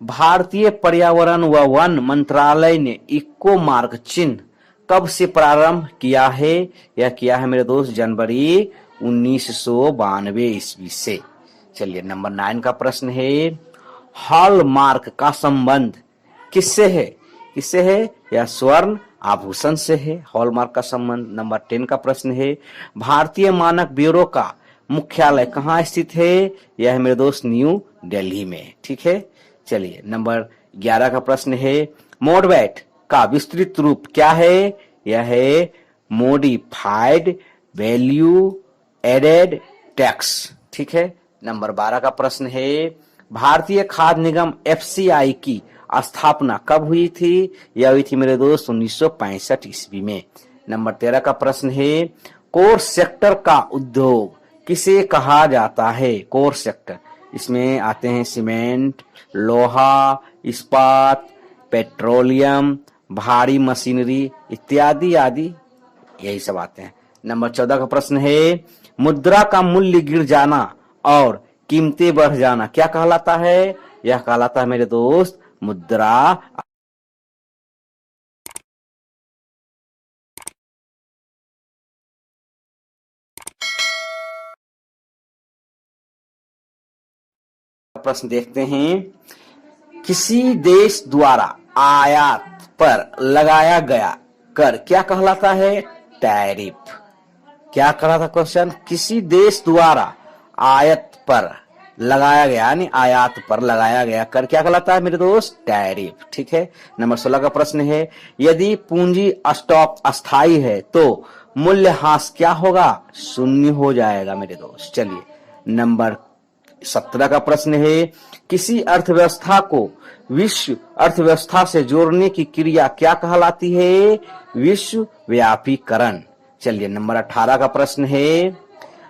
भारतीय पर्यावरण व वन मंत्रालय ने इको मार्क चिन्ह कब से प्रारंभ किया है? यह किया है मेरे दोस्त जनवरी 1992 ईस्वी से। चलिए नंबर 9 का प्रश्न है, हॉलमार्क का संबंध किससे है? किससे है? यह स्वर्ण आभूषण से है हॉलमार्क का संबंध। नंबर 10 का प्रश्न है, भारतीय मानक ब्यूरो का मुख्यालय कहाँ स्थित है? यह है मेरे दोस्त न्यू दिल्ली में। ठीक है। चलिए नंबर 11 का प्रश्न है, मोडवैट का विस्तृत रूप क्या है? यह है मोडिफाइड वैल्यू एडेड टैक्स। ठीक है। नंबर 12 का प्रश्न है, भारतीय खाद्य निगम एफसीआई की स्थापना कब हुई थी? यह हुई थी मेरे दोस्त 1965 ईस्वी में। नंबर 13 का प्रश्न है, कोर सेक्टर का उद्योग किसे कहा जाता है? कोर सेक्टर, इसमें आते हैं सीमेंट, लोहा, इस्पात, पेट्रोलियम, भारी मशीनरी इत्यादि आदि, यही सब आते हैं। नंबर 14 का प्रश्न है, मुद्रा का मूल्य गिर जाना और कीमतें बढ़ जाना क्या कहलाता है? यह कहलाता है मेरे दोस्त मुद्रा प्रश्न देखते हैं, किसी देश द्वारा आयात पर लगाया गया कर क्या कहलाता है? टैरिफ। क्या कहलाता क्वेश्चन? किसी देश द्वारा आयात पर लगाया गया यानी आयात पर लगाया गया कर क्या कहलाता है मेरे दोस्त? टैरिफ। ठीक है। नंबर 16 का प्रश्न है, यदि पूंजी स्टॉक अस्थाई है तो मूल्यह्रास क्या होगा? शून्य हो जाएगा मेरे दोस्त। चलिए नंबर 17 का प्रश्न है, किसी अर्थव्यवस्था को विश्व अर्थव्यवस्था से जोड़ने की क्रिया क्या कहलाती है? विश्व व्यापीकरण। चलिए नंबर 18 का प्रश्न है,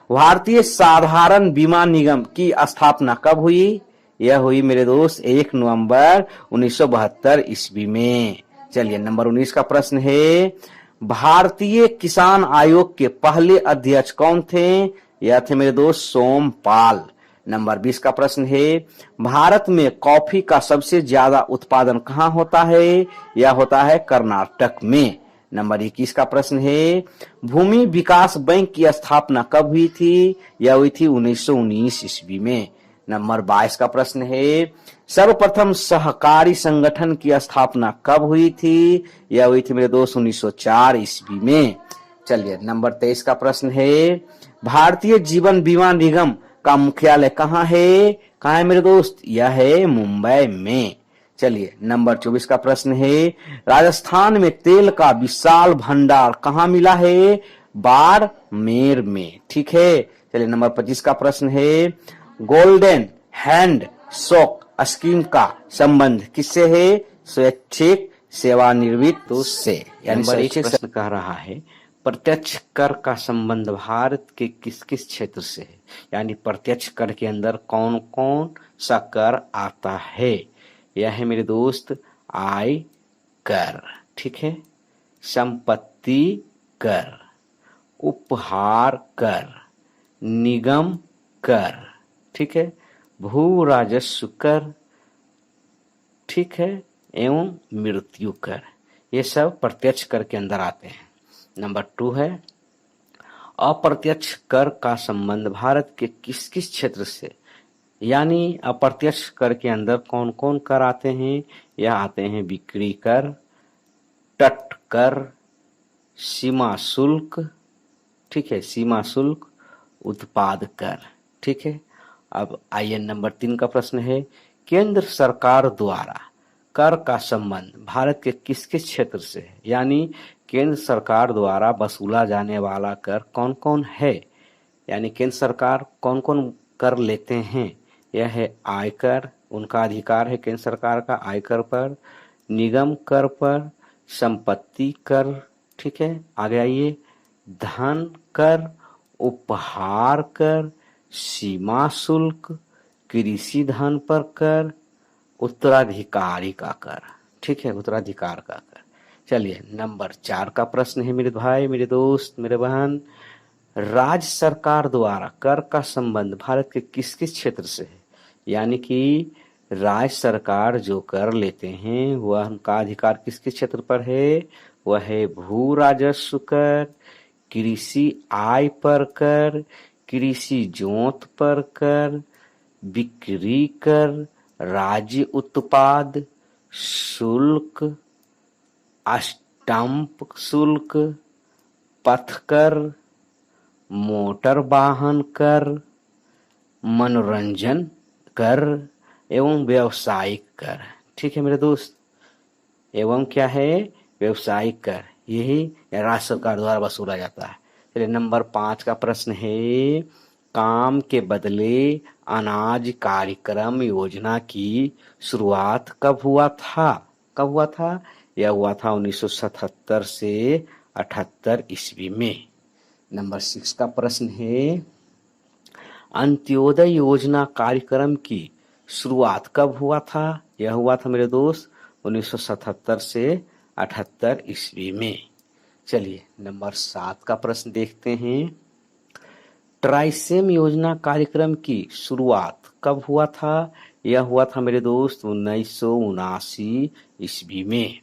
भारतीय साधारण बीमा निगम की स्थापना कब हुई? यह हुई मेरे दोस्त 1 नवंबर 1972 ईस्वी में। चलिए नंबर 19 का प्रश्न है, भारतीय किसान आयोग के पहले अध्यक्ष कौन थे? यह थे मेरे दोस्त सोमपाल। नंबर 20 का प्रश्न है, भारत में कॉफी का सबसे ज्यादा उत्पादन कहाँ होता है? यह होता है कर्नाटक में। नंबर 21 का प्रश्न है, भूमि विकास बैंक की स्थापना कब हुई थी? यह हुई थी 1919 ईस्वी में। नंबर 22 का प्रश्न है, सर्वप्रथम सहकारी संगठन की स्थापना कब हुई थी? यह हुई थी मेरे दोस्त 1904 ईस्वी में। चलिए नंबर 23 का प्रश्न है, भारतीय जीवन बीमा निगम का मुख्यालय कहाँ है? कहाँ है मेरे दोस्त? यह है मुंबई में। चलिए नंबर 24 का प्रश्न है, राजस्थान में तेल का विशाल भंडार कहाँ मिला है? बाड़मेर में। ठीक है। चलिए नंबर 25 का प्रश्न है, गोल्डन हैंड शॉक स्कीम का संबंध किससे है? स्वैच्छिक सेवानिवृत्त से। यानी स्वैच्छिक प्रश्न कह रहा है, प्रत्यक्ष कर का संबंध भारत के किस किस क्षेत्र से है? यानी प्रत्यक्ष कर के अंदर कौन कौन सा कर आता है? यह है मेरे दोस्त आय कर। ठीक है। संपत्ति कर, उपहार कर, निगम कर, ठीक है, भू राजस्व कर, ठीक है, एवं मृत्यु कर, ये सब प्रत्यक्ष कर के अंदर आते हैं। नंबर 2 है, अप्रत्यक्ष कर का संबंध भारत के किस किस क्षेत्र से? यानी अप्रत्यक्ष कर के अंदर कौन कौन कर आते हैं? यह आते हैं बिक्री कर, तट कर, सीमा शुल्क, ठीक है, सीमा शुल्क, उत्पाद कर। ठीक है। अब आइए नंबर 3 का प्रश्न है, केंद्र सरकार द्वारा कर का संबंध भारत के किस किस क्षेत्र से है, यानी केंद्र सरकार द्वारा वसूला जाने वाला कर कौन कौन है, यानी केंद्र सरकार कौन कौन कर लेते हैं। यह है आयकर, उनका अधिकार है केंद्र सरकार का आयकर पर, निगम कर पर, संपत्ति कर, ठीक है, आगे आइए, धन कर, उपहार कर, सीमा शुल्क, कृषि धन पर कर, उत्तराधिकारी का कर, ठीक है, उत्तराधिकार का कर। चलिए नंबर 4 का प्रश्न है मेरे भाई, मेरे दोस्त, मेरे बहन, राज्य सरकार द्वारा कर का संबंध भारत के किस किस क्षेत्र से है, यानी कि राज्य सरकार जो कर लेते हैं वह उनका अधिकार किस किस क्षेत्र पर है, वह है भू राजस्व कर, कृषि आय पर कर, कृषि जोत पर कर, बिक्री कर, राज्य उत्पाद शुल्क, स्टंप शुल्क, पथकर, मोटर वाहन कर, मनोरंजन कर एवं व्यावसायिक कर। ठीक है मेरे दोस्त, एवं क्या है, व्यावसायिक कर, यही राज्य सरकार द्वारा वसूला जाता है। चलिए नंबर 5 का प्रश्न है, काम के बदले अनाज कार्यक्रम योजना की शुरुआत कब हुआ था, कब हुआ था, यह हुआ था 1977 से 78 ईस्वी में। नंबर 6 का प्रश्न है, अंत्योदय योजना कार्यक्रम की शुरुआत कब हुआ था, यह हुआ था मेरे दोस्त 1977 से 78 ईस्वी में। चलिए नंबर 7 का प्रश्न देखते हैं, ट्राइसेम योजना कार्यक्रम की शुरुआत कब हुआ था, यह हुआ था मेरे दोस्त 1979 ईस्वी में।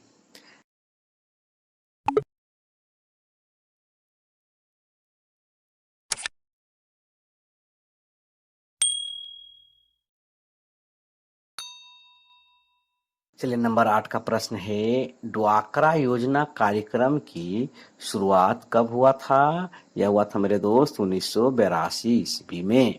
चलिए नंबर 8 का प्रश्न है, ड्वाक्रा योजना कार्यक्रम की शुरुआत कब हुआ था, यह हुआ था मेरे दोस्त 1982 ईस्वी में।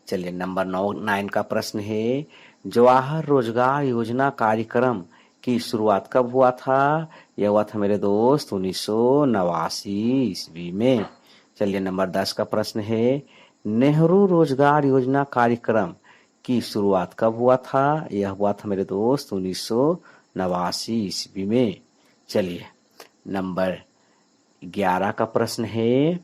चलिए नंबर 9 का प्रश्न है, जवाहर रोजगार योजना कार्यक्रम की शुरुआत कब हुआ था, यह हुआ था मेरे दोस्त 1989 ईस्वी में। चलिए नंबर 10 का प्रश्न है, नेहरू रोजगार योजना कार्यक्रम की शुरुआत कब हुआ था, यह हुआ था मेरे दोस्त 1989 ईस्वी में। चलिए नंबर 11 का प्रश्न है,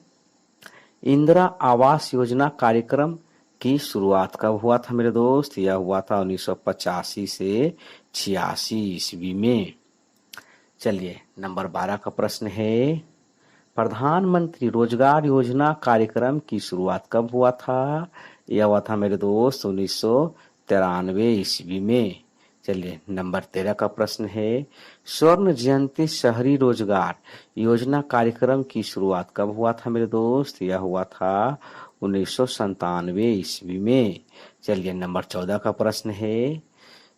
इंदिरा आवास योजना कार्यक्रम की शुरुआत कब हुआ था मेरे दोस्त, यह हुआ था 1985 से 86 ईस्वी में। चलिए नंबर 12 का प्रश्न है, प्रधानमंत्री रोजगार योजना कार्यक्रम की शुरुआत कब हुआ था, यह हुआ था मेरे दोस्त 1993 ईस्वी में। चलिए नंबर 13 का प्रश्न है, स्वर्ण जयंती शहरी रोजगार योजना कार्यक्रम की शुरुआत कब हुआ था मेरे दोस्त, यह हुआ था 1997 ईस्वी में। चलिए नंबर 14 का प्रश्न है,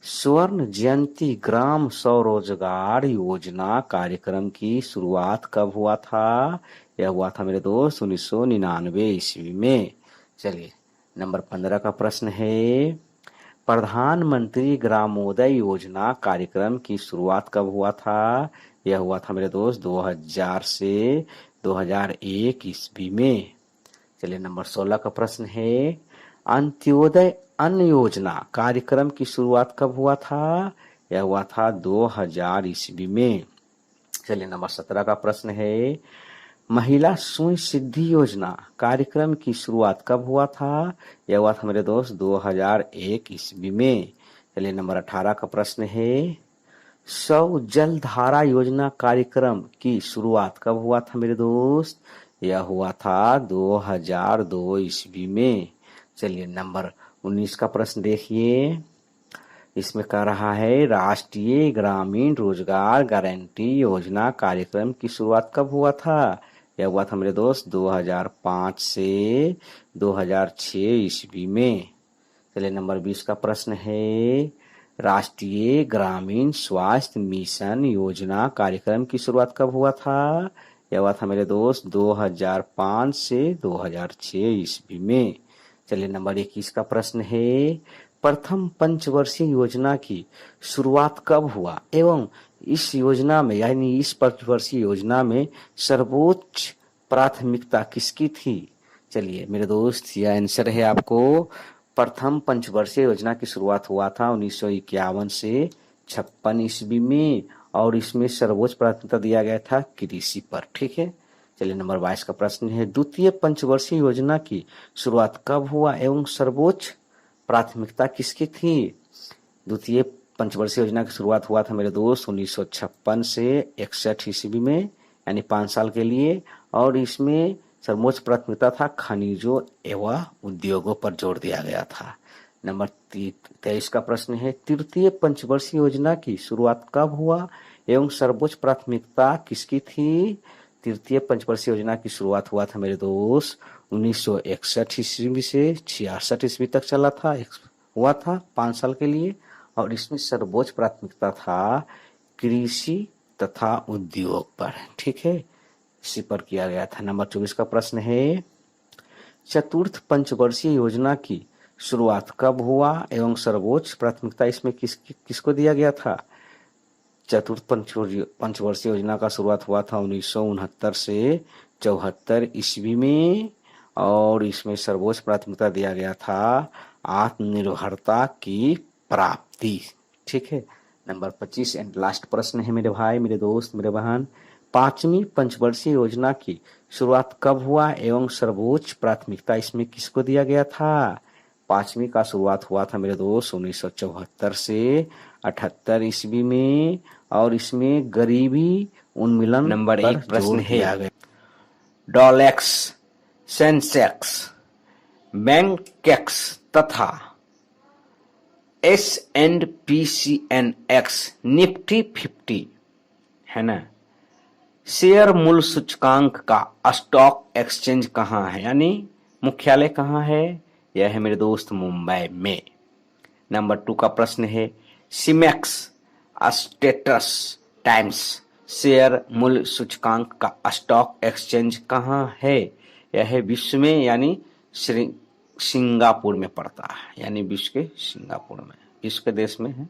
स्वर्ण जयंती ग्राम स्वरोजगार योजना कार्यक्रम की शुरुआत कब हुआ था, यह हुआ था मेरे दोस्त 1999 ईस्वी में। चलिए नंबर 15 का प्रश्न है, प्रधानमंत्री ग्रामोदय योजना कार्यक्रम की शुरुआत कब हुआ था, यह हुआ था मेरे दोस्त 2000 से 2001 ईस्वी में। चलिए नंबर 16 का प्रश्न है, अंत्योदय अन्न योजना कार्यक्रम की शुरुआत कब हुआ था, यह हुआ था 2000 ईस्वी में। चलिए नंबर 17 का प्रश्न है, महिला स्वयं सिद्धि योजना कार्यक्रम की शुरुआत कब हुआ था, यह हुआ था मेरे दोस्त 2001 ईस्वी में। चलिए नंबर 18 का प्रश्न है, सौ जल धारा योजना कार्यक्रम की शुरुआत कब हुआ था मेरे दोस्त, यह हुआ था 2002 ईस्वी में। चलिए नंबर 19 का प्रश्न देखिए, इसमें कह रहा है, राष्ट्रीय ग्रामीण रोजगार गारंटी योजना कार्यक्रम की शुरुआत कब हुआ था, यह हुआ था मेरे दोस्त 2005 से 2006 ईस्वी में। चलिए नंबर 20 का प्रश्न है, राष्ट्रीय ग्रामीण स्वास्थ्य मिशन योजना कार्यक्रम की शुरुआत कब हुआ था, यह हुआ था मेरे दोस्त 2005 से 2006 ईस्वी में। चलिए नंबर 21 का प्रश्न है, प्रथम पंचवर्षीय योजना की शुरुआत कब हुआ एवं इस योजना में यानी इस पंचवर्षीय योजना में सर्वोच्च प्राथमिकता किसकी थी? चलिए मेरे दोस्त, यह आंसर है आपको। प्रथम पंचवर्षीय योजना की शुरुआत हुआ था 1951 से 56 ईस्वी में और इसमें सर्वोच्च प्राथमिकता दिया गया था कृषि पर। ठीक है, चलिए नंबर 22 का प्रश्न है, द्वितीय पंचवर्षीय योजना की शुरुआत कब हुआ एवं सर्वोच्च प्राथमिकता किसकी थी? द्वितीय पंचवर्षीय योजना की शुरुआत हुआ था मेरे दोस्त 1956 से 61 ईस्वी में, यानी 5 साल के लिए, और इसमें सर्वोच्च प्राथमिकता था खनिजों एवं उद्योगों पर जोर दिया गया था। नंबर 23 का प्रश्न है, तृतीय पंचवर्षीय योजना की शुरुआत कब हुआ एवं सर्वोच्च प्राथमिकता किसकी थी? तृतीय पंचवर्षीय योजना की शुरुआत हुआ था मेरे दोस्त 1961 ईस्वी से 66 ईस्वी तक चला था, हुआ था 5 साल के लिए, और इसमें सर्वोच्च प्राथमिकता था कृषि तथा उद्योग पर। ठीक है, इसी पर किया गया था। नंबर 24 का प्रश्न है, चतुर्थ पंचवर्षीय योजना की शुरुआत कब हुआ एवं सर्वोच्च प्राथमिकता इसमें किसको दिया गया था? चतुर्थ पंचवर्षीय योजना का शुरुआत हुआ था 1969 से 74 ईस्वी में और इसमें सर्वोच्च प्राथमिकता दिया गया था आत्मनिर्भरता की प्राप्ति। ठीक है, नंबर 25 एंड लास्ट प्रश्न है मेरे भाई, मेरे दोस्त, मेरे बहन, पांचवी पंचवर्षीय योजना की शुरुआत कब हुआ एवं सर्वोच्च प्राथमिकता इसमें किसको दिया गया था? पांचवी का शुरुआत हुआ था मेरे दोस्त 1974 से 78 ईस्वी में और इसमें गरीबी उन्मूलन नंबर 1 प्रश्न है, डॉलेक्स, सेंसेक्स, बैंकेक्स तथा S&P/CNX निफ्टी 50 है ना, शेयर मूल्य सूचकांक का स्टॉक एक्सचेंज कहाँ है, यानी मुख्यालय कहाँ है? यह है मेरे दोस्त मुंबई में। नंबर 2 का प्रश्न है, सीमेक्स स्टेटस टाइम्स शेयर मूल्य सूचकांक का स्टॉक एक्सचेंज कहाँ है? यह है विश्व में, यानी सिंगापुर में पड़ता है, यानी विश्व के सिंगापुर में, विश्व के देश में है।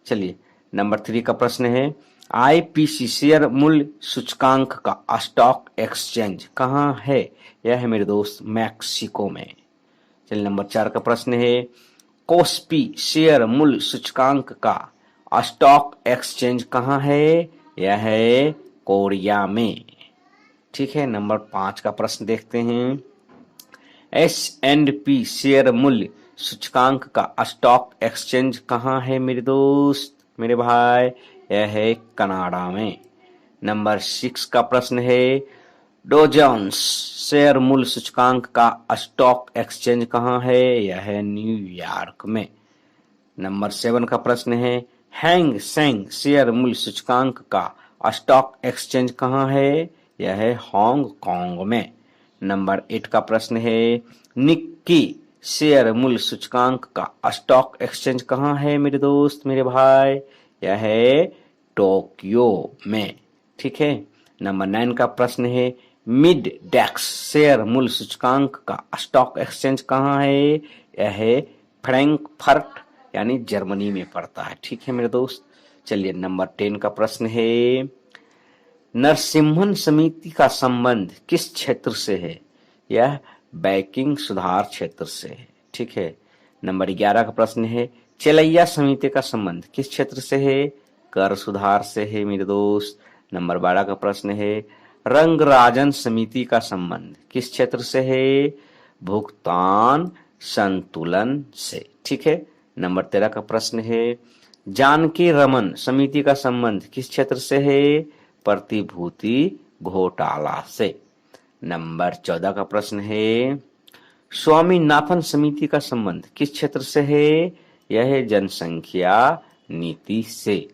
चलिए नंबर 3 का प्रश्न है, आईपीसी शेयर मूल्य सूचकांक का स्टॉक एक्सचेंज कहाँ है? यह है मेरे दोस्त मैक्सिको में। चलिए नंबर 4 का प्रश्न है, कोस्पी शेयर मूल्य सूचकांक का स्टॉक एक्सचेंज कहाँ है? यह है कोरिया में। ठीक है, नंबर 5 का प्रश्न देखते हैं, S&P शेयर मूल्य सूचकांक का स्टॉक एक्सचेंज कहाँ है मेरे दोस्त, मेरे भाई? यह है कनाडा में। नंबर 6 का प्रश्न है, डोजोन्स शेयर मूल्य सूचकांक का स्टॉक एक्सचेंज कहाँ है? यह है न्यूयॉर्क में। नंबर 7 का प्रश्न है, हैंग सेंग शेयर मूल्य सूचकांक का स्टॉक एक्सचेंज कहाँ है? यह है हांगकांग में। नंबर 8 का प्रश्न है, निक्की शेयर मूल्य सूचकांक का स्टॉक एक्सचेंज कहाँ है मेरे दोस्त, मेरे भाई? यह है टोक्यो में। ठीक है, नंबर 9 का प्रश्न है, मिड डेक्स शेयर मूल्य सूचकांक का स्टॉक एक्सचेंज कहाँ है? यह है फ्रैंकफर्ट, यानी जर्मनी में पड़ता है। ठीक है मेरे दोस्त। चलिए नंबर 10 का प्रश्न है, नरसिम्हन समिति का संबंध किस क्षेत्र से है? यह बैंकिंग सुधार क्षेत्र से है। ठीक है, नंबर 11 का प्रश्न है, चेलैया समिति का संबंध किस क्षेत्र से है? कर सुधार से है मेरे दोस्त। नंबर 12 का प्रश्न है, रंगराजन समिति का संबंध किस क्षेत्र से है? भुगतान संतुलन से। ठीक है, नंबर 13 का प्रश्न है, जानकी रमन समिति का संबंध किस क्षेत्र से है? प्रतिभूति घोटाला से। नंबर 14 का प्रश्न है, स्वामीनाथन समिति का संबंध किस क्षेत्र से है? यह है जनसंख्या नीति से।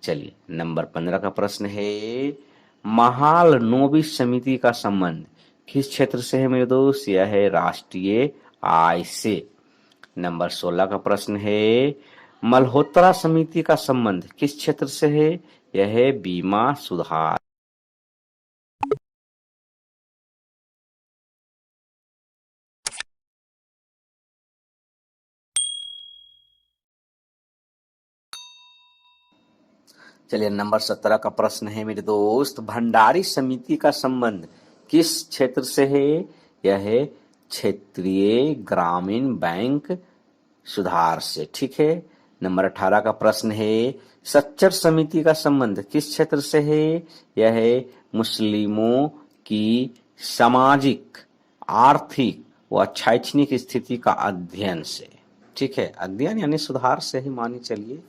चलिए नंबर 15 का प्रश्न है, महालनोबिस समिति का संबंध किस क्षेत्र से है मेरे दोस्त? यह है राष्ट्रीय आय से। नंबर 16 का प्रश्न है, मल्होत्रा समिति का संबंध किस क्षेत्र से है? यह है बीमा सुधार। चलिए नंबर 17 का प्रश्न है मेरे दोस्त, भंडारी समिति का संबंध किस क्षेत्र से है? यह है क्षेत्रीय ग्रामीण बैंक सुधार से। ठीक है। नंबर 18 का प्रश्न है, सच्चर समिति का संबंध किस क्षेत्र से है? यह है मुस्लिमों की सामाजिक, आर्थिक व शैक्षणिक स्थिति का अध्ययन से। ठीक है, अध्ययन यानी सुधार से ही मानी चलिए।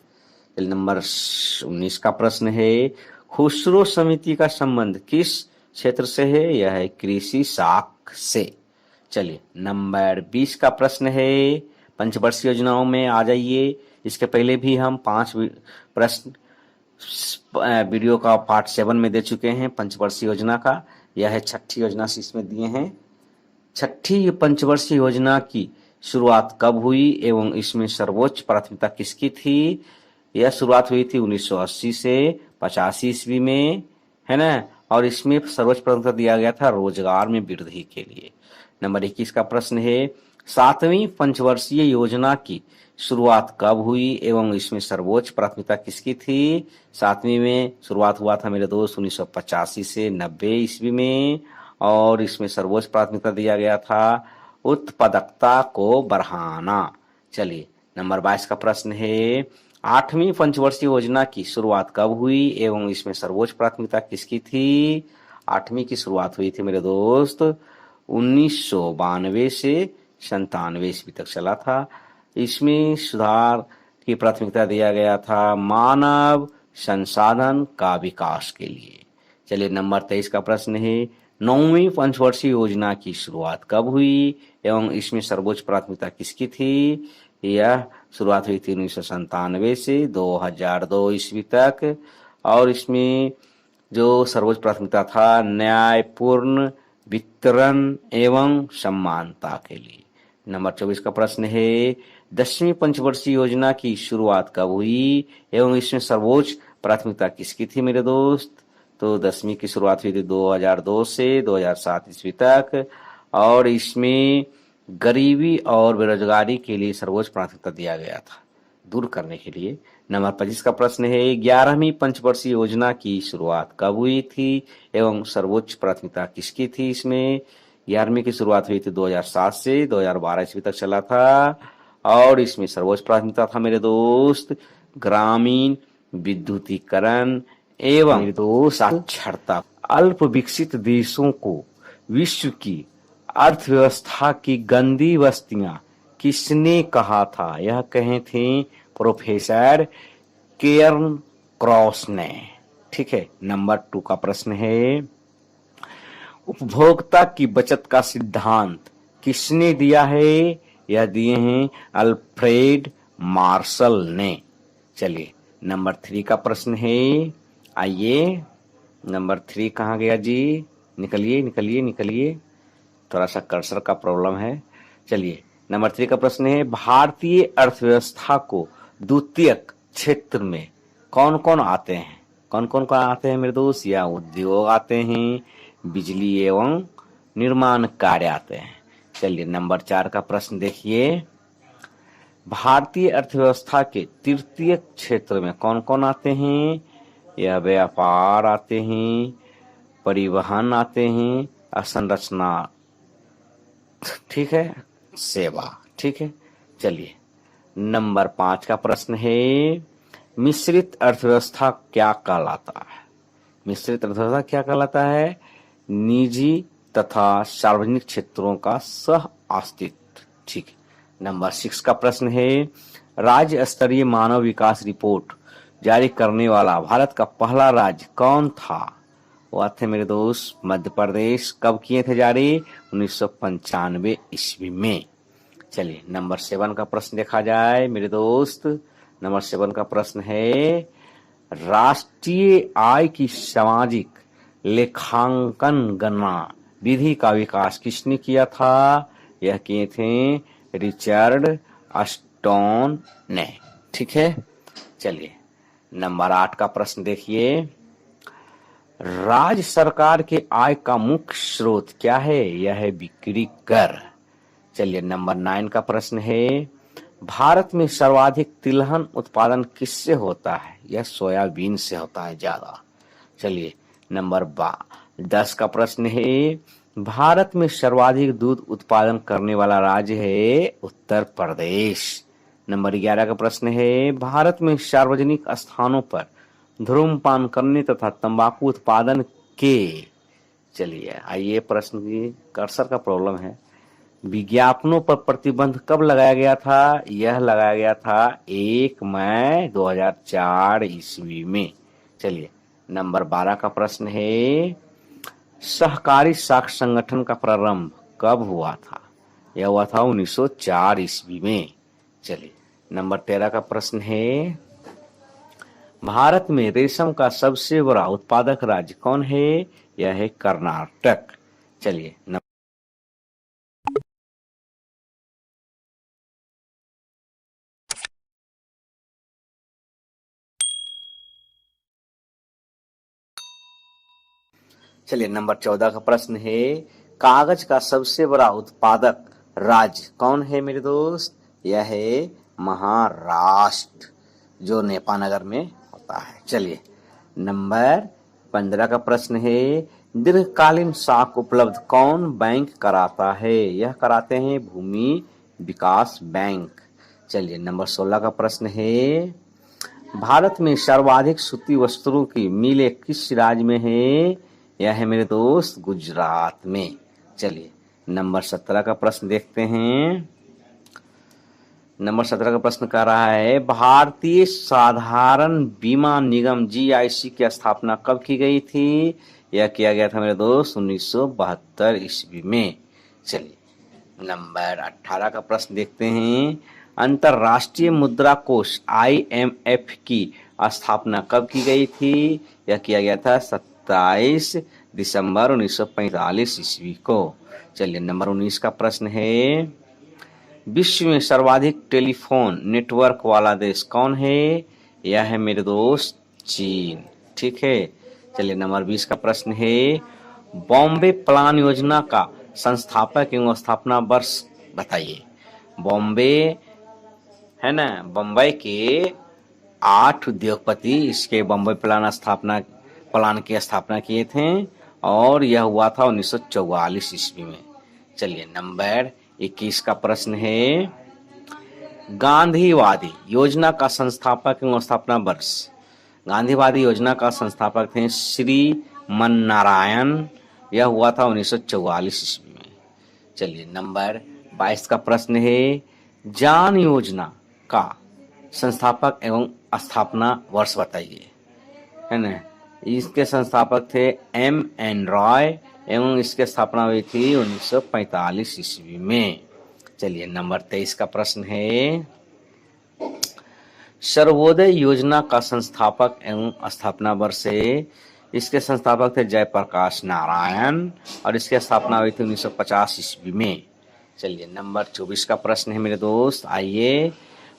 नंबर 19 का प्रश्न है, खुसरो समिति का संबंध किस क्षेत्र से है? यह है कृषि शाख से। चलिए नंबर 20 का प्रश्न है, पंचवर्षीय योजनाओं में आ जाइए। इसके पहले भी हम 5 प्रश्न वीडियो का पार्ट 7 में दे चुके हैं पंचवर्षीय योजना का। यह है छठी योजना से इसमें दिए हैं। छठी पंचवर्षीय योजना की शुरुआत कब हुई एवं इसमें सर्वोच्च प्राथमिकता किसकी थी? यह शुरुआत हुई थी 1980 से 85 ईस्वी में, है ना। और इसमें सर्वोच्च प्राथमिकता दिया गया था रोजगार में वृद्धि के लिए। नंबर 21 का प्रश्न है, 7वीं पंचवर्षीय योजना की शुरुआत कब हुई एवं इसमें सर्वोच्च प्राथमिकता किसकी थी? 7वीं में शुरुआत हुआ था मेरे दोस्त 1985 से 90 ईस्वी में, और इसमें सर्वोच्च प्राथमिकता दिया गया था उत्पादकता को बढ़ाना। चलिए नंबर 22 का प्रश्न है, 8वीं पंचवर्षीय योजना की शुरुआत कब हुई एवं इसमें सर्वोच्च प्राथमिकता किसकी थी? 8वीं की शुरुआत हुई थी मेरे दोस्त 1992 से 97 ईस्वी तक चला था। इसमें सुधार की प्राथमिकता दिया गया था मानव संसाधन का विकास के लिए। चलिए नंबर 23 का प्रश्न है, 9वीं पंचवर्षीय योजना की शुरुआत कब हुई एवं इसमें सर्वोच्च प्राथमिकता किसकी थी? यह शुरुआत हुई थी 1997 से 2002 ईस्वी तक, और इसमें जो सर्वोच्च प्राथमिकता था न्यायपूर्ण वितरण एवं समानता के लिए। नंबर 24 का प्रश्न है, 10वीं पंचवर्षीय योजना की शुरुआत कब हुई एवं इसमें सर्वोच्च प्राथमिकता किसकी थी मेरे दोस्त? तो 10वीं की शुरुआत हुई थी 2002 से 2007 ईस्वी तक, और इसमें गरीबी और बेरोजगारी के लिए सर्वोच्च प्राथमिकता दिया गया था दूर करने के लिए। नंबर 25 का प्रश्न है, 11वीं पंचवर्षीय योजना की शुरुआत कब हुई थी एवं सर्वोच्च प्राथमिकता किसकी थी? इसमें 11वीं की शुरुआत हुई थी 2007 से 2012 ईस्वी तक चला था, और इसमें सर्वोच्च प्राथमिकता था मेरे दोस्त ग्रामीण विद्युतीकरण एवं मेरे दोस्त साक्षरता। अल्प विकसित देशों को विश्व की अर्थव्यवस्था की गंदी बस्तियां किसने कहा था? यह कहे थे प्रोफेसर केयर्न क्रॉस ने। ठीक है। नंबर 2 का प्रश्न है, उपभोक्ता की बचत का सिद्धांत किसने दिया है? यह दिए हैं अल्फ्रेड मार्शल ने। चलिए नंबर 3 का प्रश्न है, आइए नंबर 3 कहाँ गया जी? निकलिए निकलिए निकलिए, थोड़ा सा कर्सर का प्रॉब्लम है। चलिए नंबर 3 का प्रश्न है, भारतीय अर्थव्यवस्था को द्वितीयक क्षेत्र में कौन कौन आते हैं? कौन कौन आते हैं मेरे दोस्त? या उद्योग आते हैं, बिजली एवं निर्माण कार्य आते हैं। चलिए नंबर 4 का प्रश्न देखिए, भारतीय अर्थव्यवस्था के तृतीय क्षेत्र में कौन कौन आते हैं? यह व्यापार आते हैं, परिवहन आते हैं, असंरचना, ठीक है, सेवा। ठीक है। चलिए नंबर 5 का प्रश्न है, मिश्रित अर्थव्यवस्था क्या कहलाता है? मिश्रित अर्थव्यवस्था क्या कहलाता है? निजी तथा सार्वजनिक क्षेत्रों का सह अस्तित्व। ठीक है। नंबर 6 का प्रश्न है, राज्य स्तरीय मानव विकास रिपोर्ट जारी करने वाला भारत का पहला राज्य कौन था? वह थे मेरे दोस्त मध्य प्रदेश। कब किए थे जारी? 1995 ईस्वी में। चलिए नंबर 7 का प्रश्न देखा जाए मेरे दोस्त। नंबर 7 का प्रश्न है, राष्ट्रीय आय की सामाजिक लेखांकन गणना विधि का विकास किसने किया था? यह किए थे रिचर्ड अस्टोन ने। ठीक है। चलिए नंबर 8 का प्रश्न देखिए, राज्य सरकार के आय का मुख्य स्रोत क्या है? यह है बिक्री कर। चलिए नंबर 9 का प्रश्न है, भारत में सर्वाधिक तिलहन उत्पादन किससे होता है? यह सोयाबीन से होता है ज्यादा। चलिए नंबर 10 का प्रश्न है, भारत में सर्वाधिक दूध उत्पादन करने वाला राज्य है उत्तर प्रदेश। नंबर 11 का प्रश्न है, भारत में सार्वजनिक स्थानों पर धूम्रपान करने तथा तंबाकू उत्पादन के, चलिए आइए प्रश्न की कर्सर का प्रॉब्लम है, विज्ञापनों पर प्रतिबंध कब लगाया गया था? यह लगाया गया था 1 मई 2004 ईस्वी में। चलिए नंबर 12 का प्रश्न है, सहकारी साख संगठन का प्रारंभ कब हुआ था? यह हुआ था 1904 ईस्वी में। चलिए नंबर 13 का प्रश्न है, भारत में रेशम का सबसे बड़ा उत्पादक राज्य कौन है? यह है कर्नाटक। चलिए नंबर 14 का प्रश्न है, कागज का सबसे बड़ा उत्पादक राज्य कौन है मेरे दोस्त? यह है महाराष्ट्र, जो नेपानगर में होता है। चलिए नंबर 15 का प्रश्न है, दीर्घकालीन साख उपलब्ध कौन बैंक कराता है? यह कराते हैं भूमि विकास बैंक। चलिए नंबर 16 का प्रश्न है, भारत में सर्वाधिक सूती वस्त्रों की मिलें किस राज्य में है? यह है मेरे दोस्त गुजरात में। चलिए नंबर 17 का प्रश्न देखते हैं। नंबर 17 का प्रश्न कर रहा है, भारतीय साधारण बीमा निगम जीआईसी की स्थापना कब की गई थी? यह किया गया था मेरे दोस्त 1972 ईस्वी में। चलिए नंबर 18 का प्रश्न देखते हैं, अंतरराष्ट्रीय मुद्रा कोष IMF की स्थापना कब की गई थी? यह किया गया था 27 दिसंबर 1945 ईस्वी को। चलिए नंबर 19 का प्रश्न है, विश्व में सर्वाधिक टेलीफोन नेटवर्क वाला देश कौन है? यह है मेरे दोस्त चीन। ठीक है। चलिए नंबर 20 का प्रश्न है, बॉम्बे प्लान योजना का संस्थापक एवं स्थापना वर्ष बताइए। बॉम्बे है ना, बम्बई के 8 उद्योगपति इसके बम्बई प्लान की स्थापना किए थे और यह हुआ था 1944 ईस्वी में। चलिए नंबर 21 का प्रश्न है, गांधीवादी योजना का संस्थापक एवं स्थापना वर्ष। गांधीवादी योजना का संस्थापक थे श्री मन नारायण, यह हुआ था 1944 ईस्वी में। चलिए नंबर 22 का प्रश्न है, जान योजना का संस्थापक एवं स्थापना वर्ष बताइए। है ना, इसके संस्थापक थे MN रॉय एवं इसकी स्थापना हुई थी 1945 ईस्वी में। चलिए नंबर 23 का प्रश्न है, सर्वोदय योजना का संस्थापक एवं स्थापना वर्ष है। इसके संस्थापक थे जयप्रकाश नारायण और इसकी स्थापना हुई थी 1950 ईस्वी में। चलिए नंबर 24 का प्रश्न है मेरे दोस्त, आइए,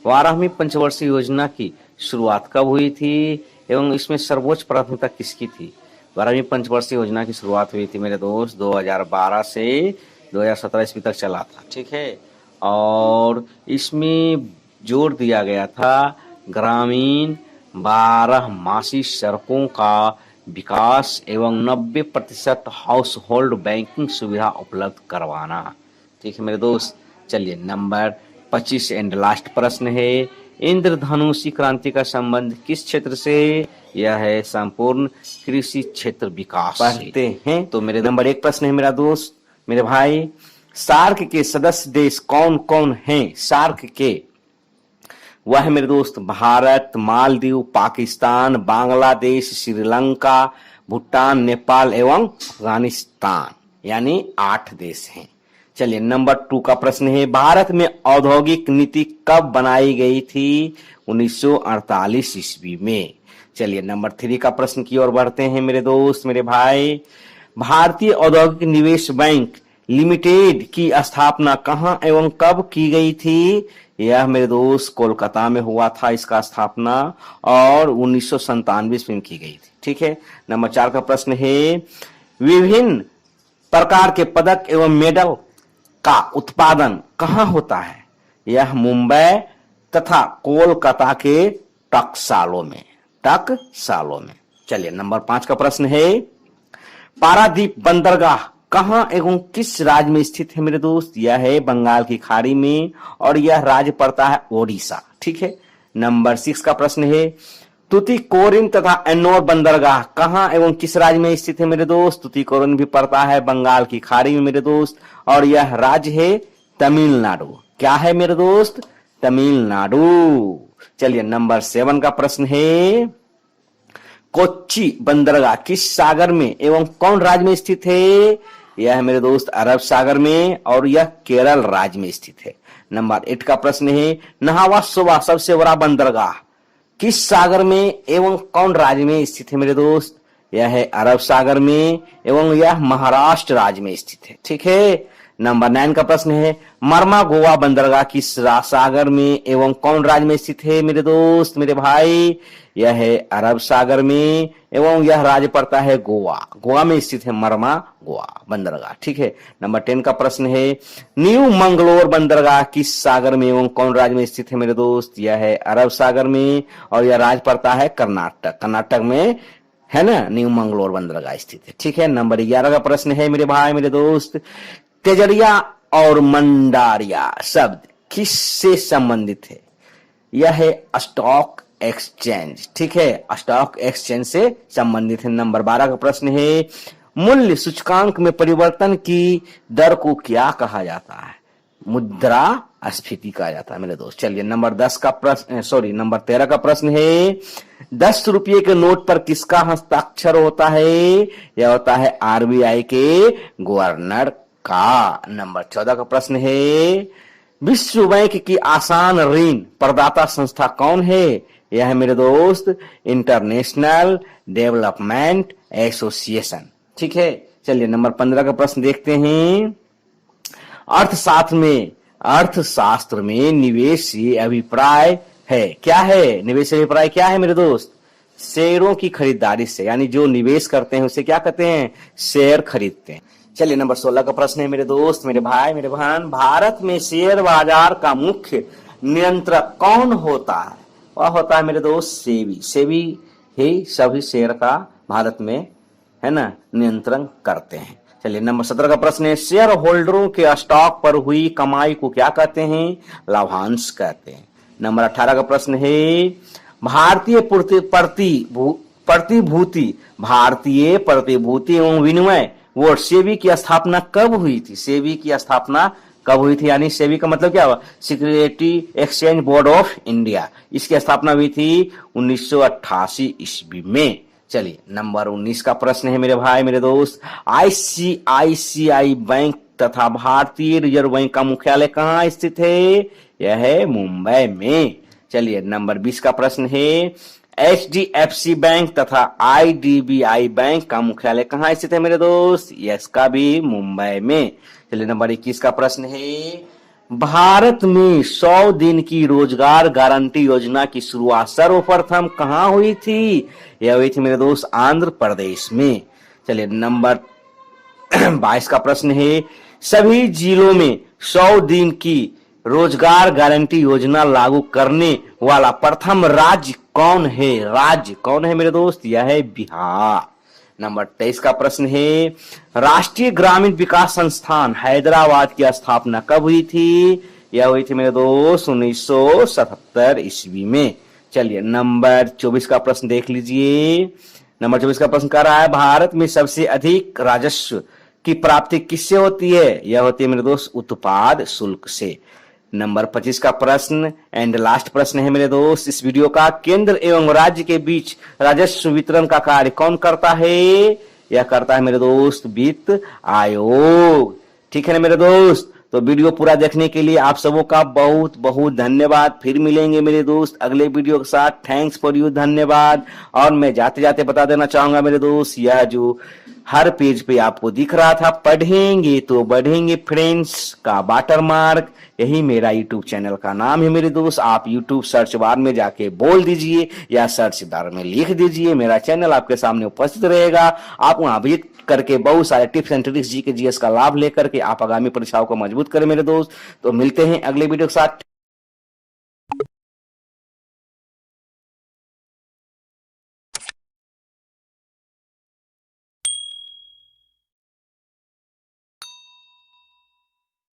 12वीं पंचवर्षीय योजना की शुरुआत कब हुई थी एवं इसमें सर्वोच्च प्राथमिकता किसकी थी? 12वीं पंचवर्षीय योजना की शुरुआत हुई थी मेरे दोस्त 2012 से 2017 ईस्वी तक चला था। ठीक है, और इसमें जोर दिया गया था ग्रामीण 12 मासी सड़कों का विकास एवं 90% हाउस होल्ड बैंकिंग सुविधा उपलब्ध करवाना। ठीक है मेरे दोस्त। चलिए नंबर 25 एंड लास्ट प्रश्न है, इंद्रधनुषी क्रांति का संबंध किस क्षेत्र से? यह है संपूर्ण कृषि क्षेत्र विकास। पढ़ते हैं तो मेरे नंबर 1 प्रश्न है मेरा दोस्त, मेरे भाई, सार्क के सदस्य देश कौन कौन हैं? सार्क के वह है मेरे दोस्त भारत, मालदीव, पाकिस्तान, बांग्लादेश, श्रीलंका, भूटान, नेपाल एवं अफगानिस्तान, यानी 8 देश हैं। चलिए नंबर 2 का प्रश्न है, भारत में औद्योगिक नीति कब बनाई गई थी? 1948 ईस्वी में। चलिए नंबर 3 का प्रश्न की ओर बढ़ते हैं मेरे दोस्त, मेरे भाई, भारतीय औद्योगिक निवेश बैंक लिमिटेड की स्थापना कहां एवं कब की गई थी? यह मेरे दोस्त कोलकाता में हुआ था इसका स्थापना और 1997 में की गई थी। ठीक है। नंबर 4 का प्रश्न है, विभिन्न प्रकार के पदक एवं मेडल का उत्पादन कहां होता है? यह मुंबई तथा कोलकाता के टकसालों में। चलिए नंबर 5 का प्रश्न है, पारादीप बंदरगाह कहां एवं किस राज्य में स्थित है मेरे दोस्त? यह है बंगाल की खाड़ी में और यह राज्य पड़ता है ओडिशा। ठीक है। नंबर 6 का प्रश्न है, तुतीकोरिन तथा एन्नोर बंदरगाह कहां एवं किस राज्य में स्थित है मेरे दोस्त? तुतीकोरिन भी पड़ता है बंगाल की खाड़ी में मेरे दोस्त और यह राज्य है तमिलनाडु। क्या है मेरे दोस्त? तमिलनाडु। चलिए नंबर 7 का प्रश्न है, कोच्चि बंदरगाह किस सागर में एवं कौन राज्य में स्थित है? यह है मेरे दोस्त अरब सागर में और यह केरल राज्य में स्थित है। नंबर 8 का प्रश्न है, नहावा सोबा सबसे बड़ा बंदरगाह किस सागर में एवं कौन राज्य में स्थित है मेरे दोस्त? यह है अरब सागर में एवं यह महाराष्ट्र राज्य में स्थित है। ठीक है। नंबर 9 का प्रश्न है, मरमा गोवा बंदरगाह किस सागर में एवं कौन राज्य में स्थित है मेरे दोस्त मेरे भाई? यह है अरब सागर में एवं यह राज्य पड़ता है गोवा में स्थित है मरमा गोवा बंदरगाह। ठीक है। नंबर 10 का प्रश्न है, न्यू मंगलोर बंदरगाह किस सागर में एवं कौन राज्य में स्थित है मेरे दोस्त? यह है अरब सागर में और यह राज्य पड़ता है कर्नाटक में है ना, न्यू मंगलोर बंदरगाह स्थित है। ठीक है। नंबर 11 का प्रश्न है मेरे भाई मेरे दोस्त, तेजरिया और मंडारिया शब्द किससे संबंधित है? यह है स्टॉक एक्सचेंज। ठीक है, स्टॉक एक्सचेंज से संबंधित है। नंबर 12 का प्रश्न है, मूल्य सूचकांक में परिवर्तन की दर को क्या कहा जाता है? मुद्रास्फीति कहा जाता है मेरे दोस्त। चलिए नंबर 13 का प्रश्न है, 10 रुपये के नोट पर किसका हस्ताक्षर होता है? यह होता है आरबीआई के गवर्नर का। नंबर 14 का प्रश्न है, विश्व बैंक की आसान ऋण प्रदाता संस्था कौन है? यह है मेरे दोस्त इंटरनेशनल डेवलपमेंट एसोसिएशन। ठीक है। चलिए नंबर 15 का प्रश्न देखते हैं, अर्थशास्त्र में निवेश से अभिप्राय है। क्या है निवेश से अभिप्राय? क्या है मेरे दोस्त? शेयरों की खरीदारी से, यानी जो निवेश करते हैं उसे क्या कहते हैं? शेयर खरीदते हैं। चलिए नंबर 16 का प्रश्न है मेरे दोस्त मेरे भाई मेरे बहन, भारत में शेयर बाजार का मुख्य नियंत्रक कौन होता है? वह होता है मेरे दोस्त सेबी ही सभी शेयर का भारत में है ना नियंत्रण करते हैं। चलिए नंबर 17 का प्रश्न है, शेयर होल्डरों के स्टॉक पर हुई कमाई को क्या कहते हैं? लाभांश कहते हैं। नंबर 18 का प्रश्न है, भारतीय प्रतिभूति एवं विनिमय बोर्ड सेबी की स्थापना कब हुई थी? सेबी की स्थापना कब हुई थी? यानी सेबी का मतलब क्या हुआ? Security exchange board of India. इसकी स्थापना हुई थी 1988 ईस्वी में। चलिए नंबर 19 का प्रश्न है मेरे भाई मेरे दोस्त, आईसीआईसीआई बैंक तथा भारतीय रिजर्व बैंक का मुख्यालय कहाँ स्थित है? यह है मुंबई में। चलिए नंबर 20 का प्रश्न है, एचडीएफसी बैंक तथा आईडीबीआई बैंक का मुख्यालय कहाँ स्थित है मेरे दोस्त? इसका भी मुंबई में। चलिए नंबर 21 का प्रश्न है, भारत में 100 दिन की रोजगार गारंटी योजना की शुरुआत सर्वप्रथम कहाँ हुई थी? यह हुई थी मेरे दोस्त आंध्र प्रदेश में। चलिए नंबर 22 का प्रश्न है, सभी जिलों में 100 दिन की रोजगार गारंटी योजना लागू करने वाला प्रथम राज्य कौन है? राज्य कौन है मेरे दोस्त? यह है बिहार। नंबर 23 का प्रश्न है, राष्ट्रीय ग्रामीण विकास संस्थान हैदराबाद की स्थापना कब हुई थी? यह हुई थी मेरे दोस्त 1977 ईस्वी में। चलिए नंबर 24 का प्रश्न देख लीजिए। नंबर 24 का प्रश्न कह रहा है, भारत में सबसे अधिक राजस्व की प्राप्ति किससे होती है? यह होती है मेरे दोस्त उत्पाद शुल्क से। नंबर 25 का प्रश्न एंड लास्ट प्रश्न है मेरे दोस्त इस वीडियो का, केंद्र एवं राज्य के बीच राजस्व वितरण का कार्य कौन करता है? यह करता है मेरे दोस्त वित्त आयोग। ठीक है ना मेरे दोस्त? तो वीडियो पूरा देखने के लिए आप सबों का बहुत बहुत धन्यवाद। फिर मिलेंगे मेरे दोस्त अगले वीडियो के साथ। थैंक्स फॉर यू, धन्यवाद। और मैं जाते जाते बता देना चाहूंगा मेरे दोस्त, यह जो हर पेज पे आपको दिख रहा था पढ़ेंगे तो बढ़ेंगे फ्रेंड्स का वाटरमार्क, यही मेरा यूट्यूब चैनल का नाम है मेरे दोस्त। आप यूट्यूब सर्च बार में जाके बोल दीजिए या सर्च बार में लिख दीजिए, मेरा चैनल आपके सामने उपस्थित रहेगा। आप वहां विजिट करके बहुत सारे tips and tricks GK GS का लाभ लेकर के आप आगामी परीक्षाओं को मजबूत करें मेरे दोस्त। तो मिलते हैं अगले वीडियो के साथ।